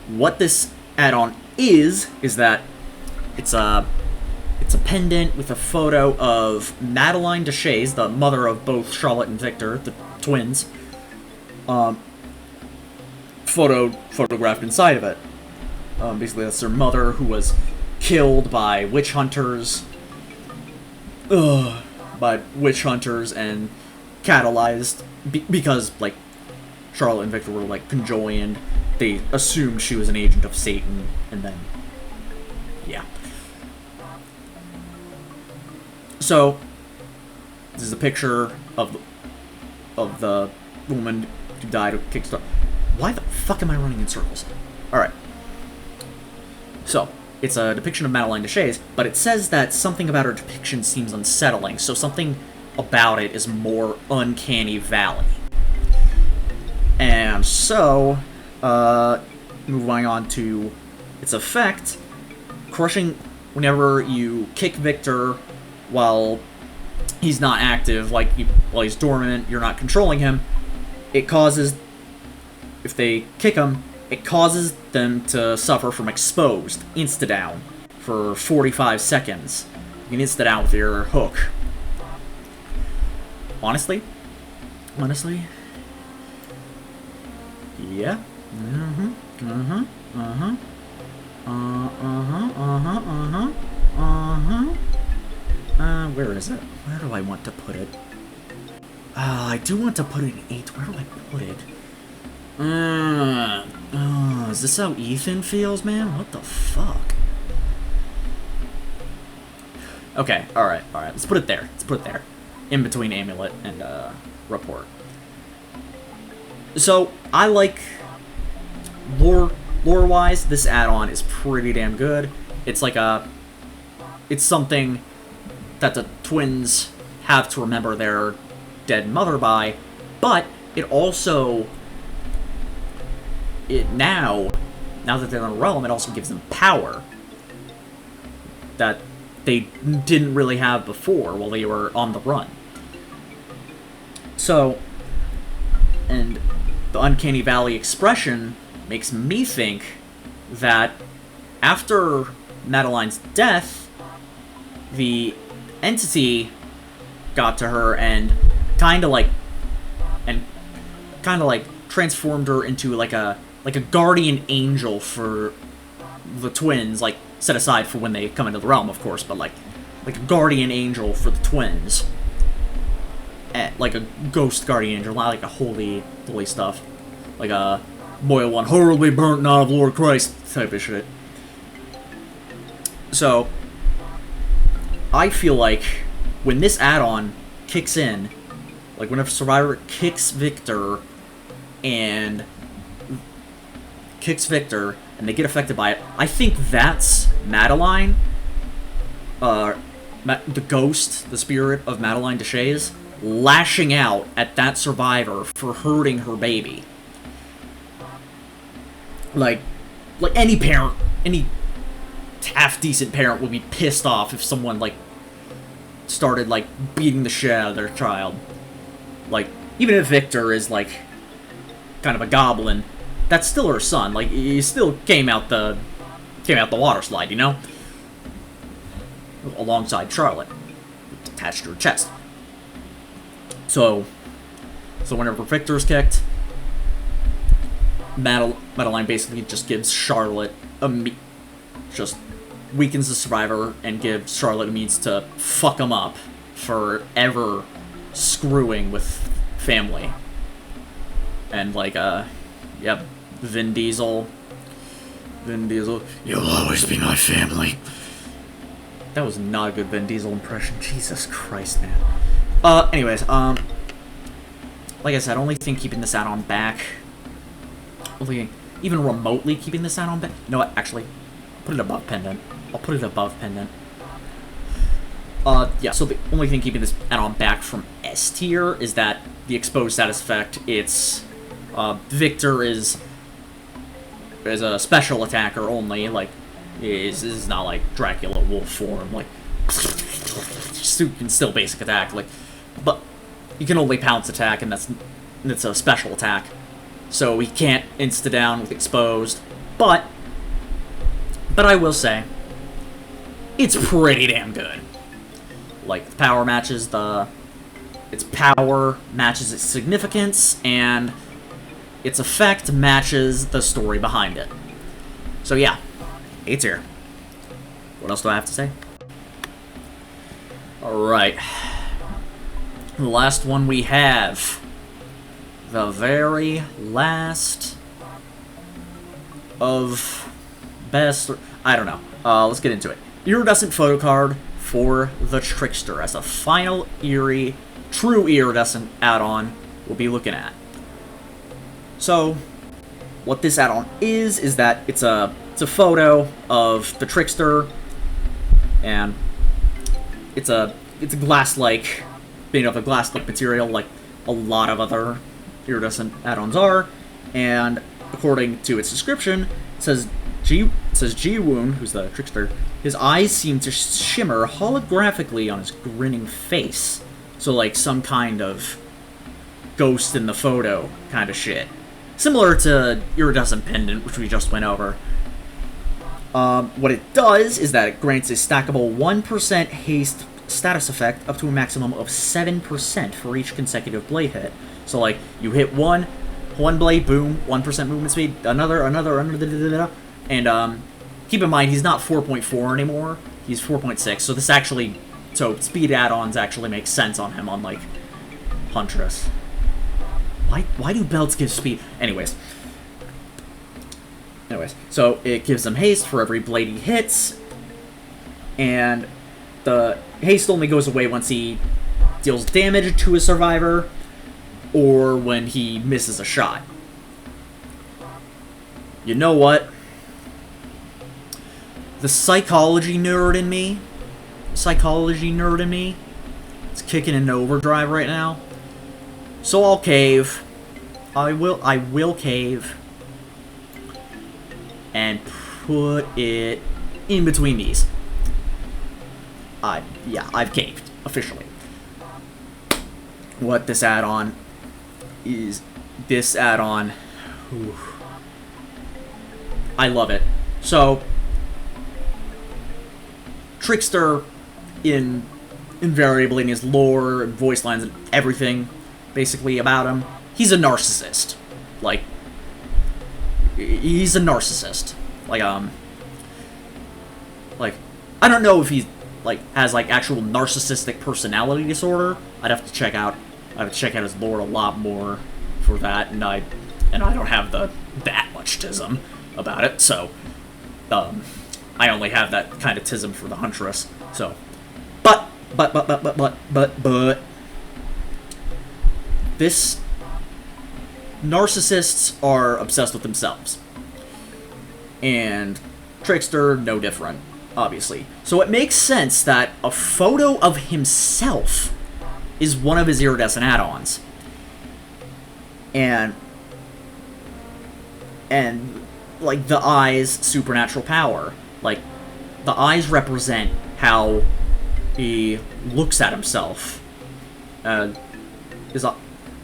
What this add-on is that it's a pendant with a photo of Madeline Deshays, the mother of both Charlotte and Victor, the twins, photographed inside of it. Basically, that's their mother, who was killed by witch hunters. And catalyzed because, like, Charlotte and Victor were, like, conjoined. They assumed she was an agent of Satan, and then, yeah. So, this is a picture of the woman who died of Kickstarter. Why the fuck am I running in circles? Alright. So, it's a depiction of Madeline Deshays, but it says that something about her depiction seems unsettling, so something about it is more uncanny valley. And so, moving on to its effect, crushing whenever you kick Victor while he's not active, like while he's dormant, you're not controlling him, it causes, if they kick him, it causes them to suffer from exposed, insta-down, for 45 seconds. You can insta-down with your hook. Honestly? Yeah. Where is it? Where do I want to put it? I do want to put it in 8. Where do I put it? Is this how Ethan feels, man? What the fuck? Okay, alright. Let's put it there. In between Amulet and, Report. So, I like lore-wise, this add-on is pretty damn good. It's like it's something that the twins have to remember their dead mother by, but it also, now that they're in the realm, it also gives them power that they didn't really have before while they were on the run. So, and the Uncanny Valley expression makes me think that after Madeline's death, the entity got to her and kind of like transformed her into like a guardian angel for the twins, like set aside for when they come into the realm, of course, but like a guardian angel for the twins. Like a ghost guardian angel, not like a holy stuff. Like a boil one horribly burnt not of Lord Christ type of shit. So, I feel like when this add-on kicks in, like when a survivor kicks Victor and they get affected by it, I think that's Madeline, the ghost, the spirit of Madeline Deshays, lashing out at that survivor for hurting her baby. Like any parent, any half-decent parent would be pissed off if someone, like, started, like, beating the shit out of their child. Like, even if Victor is, like, kind of a goblin, that's still her son. Like, he still came out the water slide, you know? Alongside Charlotte, attached to her chest. So whenever Victor's kicked, Madeline basically just gives Charlotte just weakens the survivor and gives Charlotte a means to fuck him up for ever screwing with family. And like, yep, Vin Diesel, you'll always be my family. That was not a good Vin Diesel impression. Jesus Christ, man. Anyways, like I said, I only think keeping this add-on back, even remotely keeping this add-on back, you know what, actually, put it above Pendant. I'll put it above Pendant. Yeah, so the only thing keeping this add-on back from S tier is that the exposed status effect, it's, Victor is a special attacker only, like, is not like Dracula wolf form, like, you can still basic attack, like, but you can only pounce attack, and it's a special attack, so he can't insta-down with exposed, but I will say, it's pretty damn good. Like, the power matches its power matches its significance, and its effect matches the story behind it. So yeah, A tier. What else do I have to say? Alright. The last one we have. The very last of best... I don't know. Let's get into it. Iridescent Photocard for the Trickster as a final true iridescent add-on we'll be looking at. So, what this add-on is that it's a photo of the Trickster, and it's a glass-like, made of a glass-like material, like a lot of other iridescent add-ons are, and according to its description, it says Ji-Woon, who's the Trickster, his eyes seem to shimmer holographically on his grinning face. So like some kind of ghost in the photo kind of shit. Similar to Iridescent Pendant, which we just went over. What it does is that it grants a stackable 1% haste status effect up to a maximum of 7% for each consecutive blade hit. So like, you hit one blade, boom, 1% movement speed, another, and keep in mind, he's not 4.4 anymore, he's 4.6, so this actually, so speed add-ons actually make sense on him, unlike Huntress. Why do belts give speed? Anyways, so it gives him haste for every blade he hits, and the haste only goes away once he deals damage to a survivor, or when he misses a shot. You know what? the psychology nerd in me, it's kicking into overdrive right now. So I'll cave. I will cave. And put it in between these. Yeah, I've caved, officially. What this add-on is... This add-on... I love it. So... Trickster, invariably in his lore, and voice lines, and everything, basically, about him, he's a narcissist. Like... He's a narcissist. Like, I don't know if he's, like, has, like, actual narcissistic personality disorder. I'd have to check out his lore a lot more for that, and I don't have that much tism about it, so, I only have that kind of tism for the Huntress, so, but, this, narcissists are obsessed with themselves, and Trickster, no different, obviously. So it makes sense that a photo of himself is one of his iridescent add-ons. And like, the eyes, supernatural power. Like, the eyes represent how he looks at himself. Not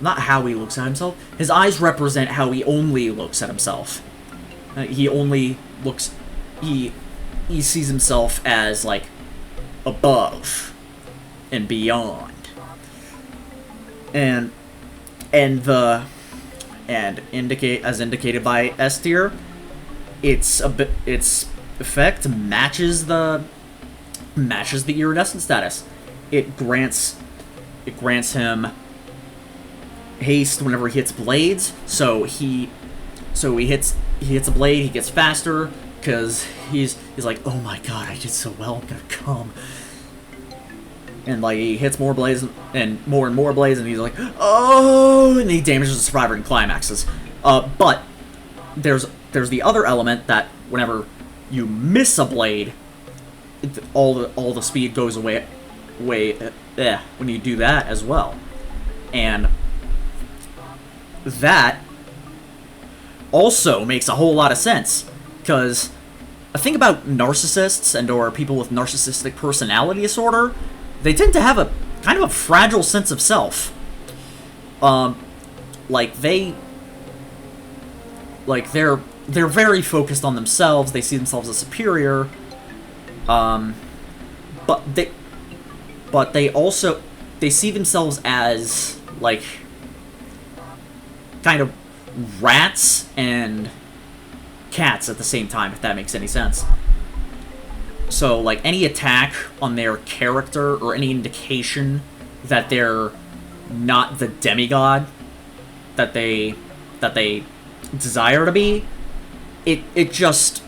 how he looks at himself. His eyes represent how he only looks at himself. He only looks... He sees himself as, like, above and beyond. And as indicated by S tier, its effect matches the iridescent status. It grants him haste whenever he hits blades, so he hits a blade, he gets faster, because he's like, oh my god, I did so well, I'm gonna come. And like, he hits more blades and more blades, and he's like, oh, and he damages the survivor and climaxes. But there's the other element that whenever you miss a blade, all the speed goes away when you do that as well. And that also makes a whole lot of sense, because a thing about narcissists or people with narcissistic personality disorder, they tend to have a kind of a fragile sense of self. They're very focused on themselves. They see themselves as superior. But they see themselves as, like, kind of rats and cats at the same time, if that makes any sense. So, like, any attack on their character or any indication that they're not the demigod that they desire to be, it just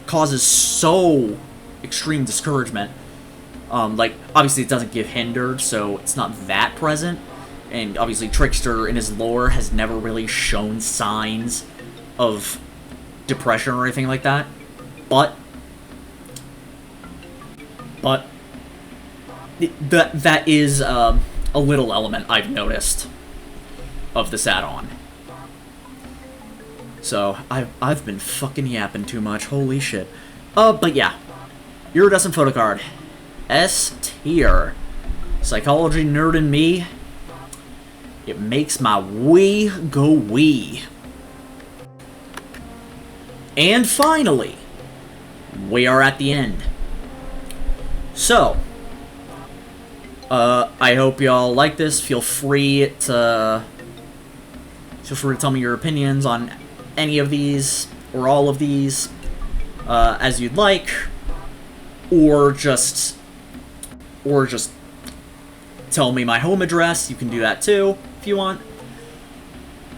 causes so extreme discouragement. Like, obviously it doesn't give hindered, so it's not that present. And obviously Trickster in his lore has never really shown signs of depression or anything like that. But that is a little element I've noticed of this add-on. So I've been fucking yapping too much. Holy shit. But yeah, Iridescent Photocard, S tier. Psychology nerd in me. It makes my wee go wee. And finally, we are at the end. So, I hope y'all like this. Feel free to tell me your opinions on any of these or all of these, as you'd like, or just tell me my home address. You can do that too if you want.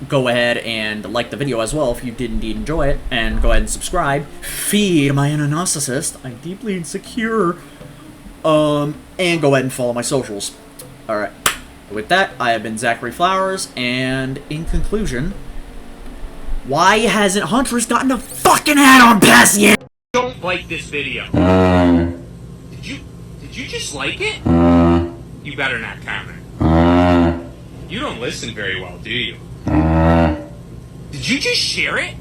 Go ahead and like the video as well if you did indeed enjoy it, and go ahead and subscribe. Feed my inner narcissist. I'm deeply insecure. And go ahead and follow my socials. Alright. With that, I have been Zachary Flowers, and in conclusion, Why hasn't Huntress gotten a fucking add-on pass yet? Don't like this video. Did you just like it? You better not comment. You don't listen very well, do you? Did you just share it?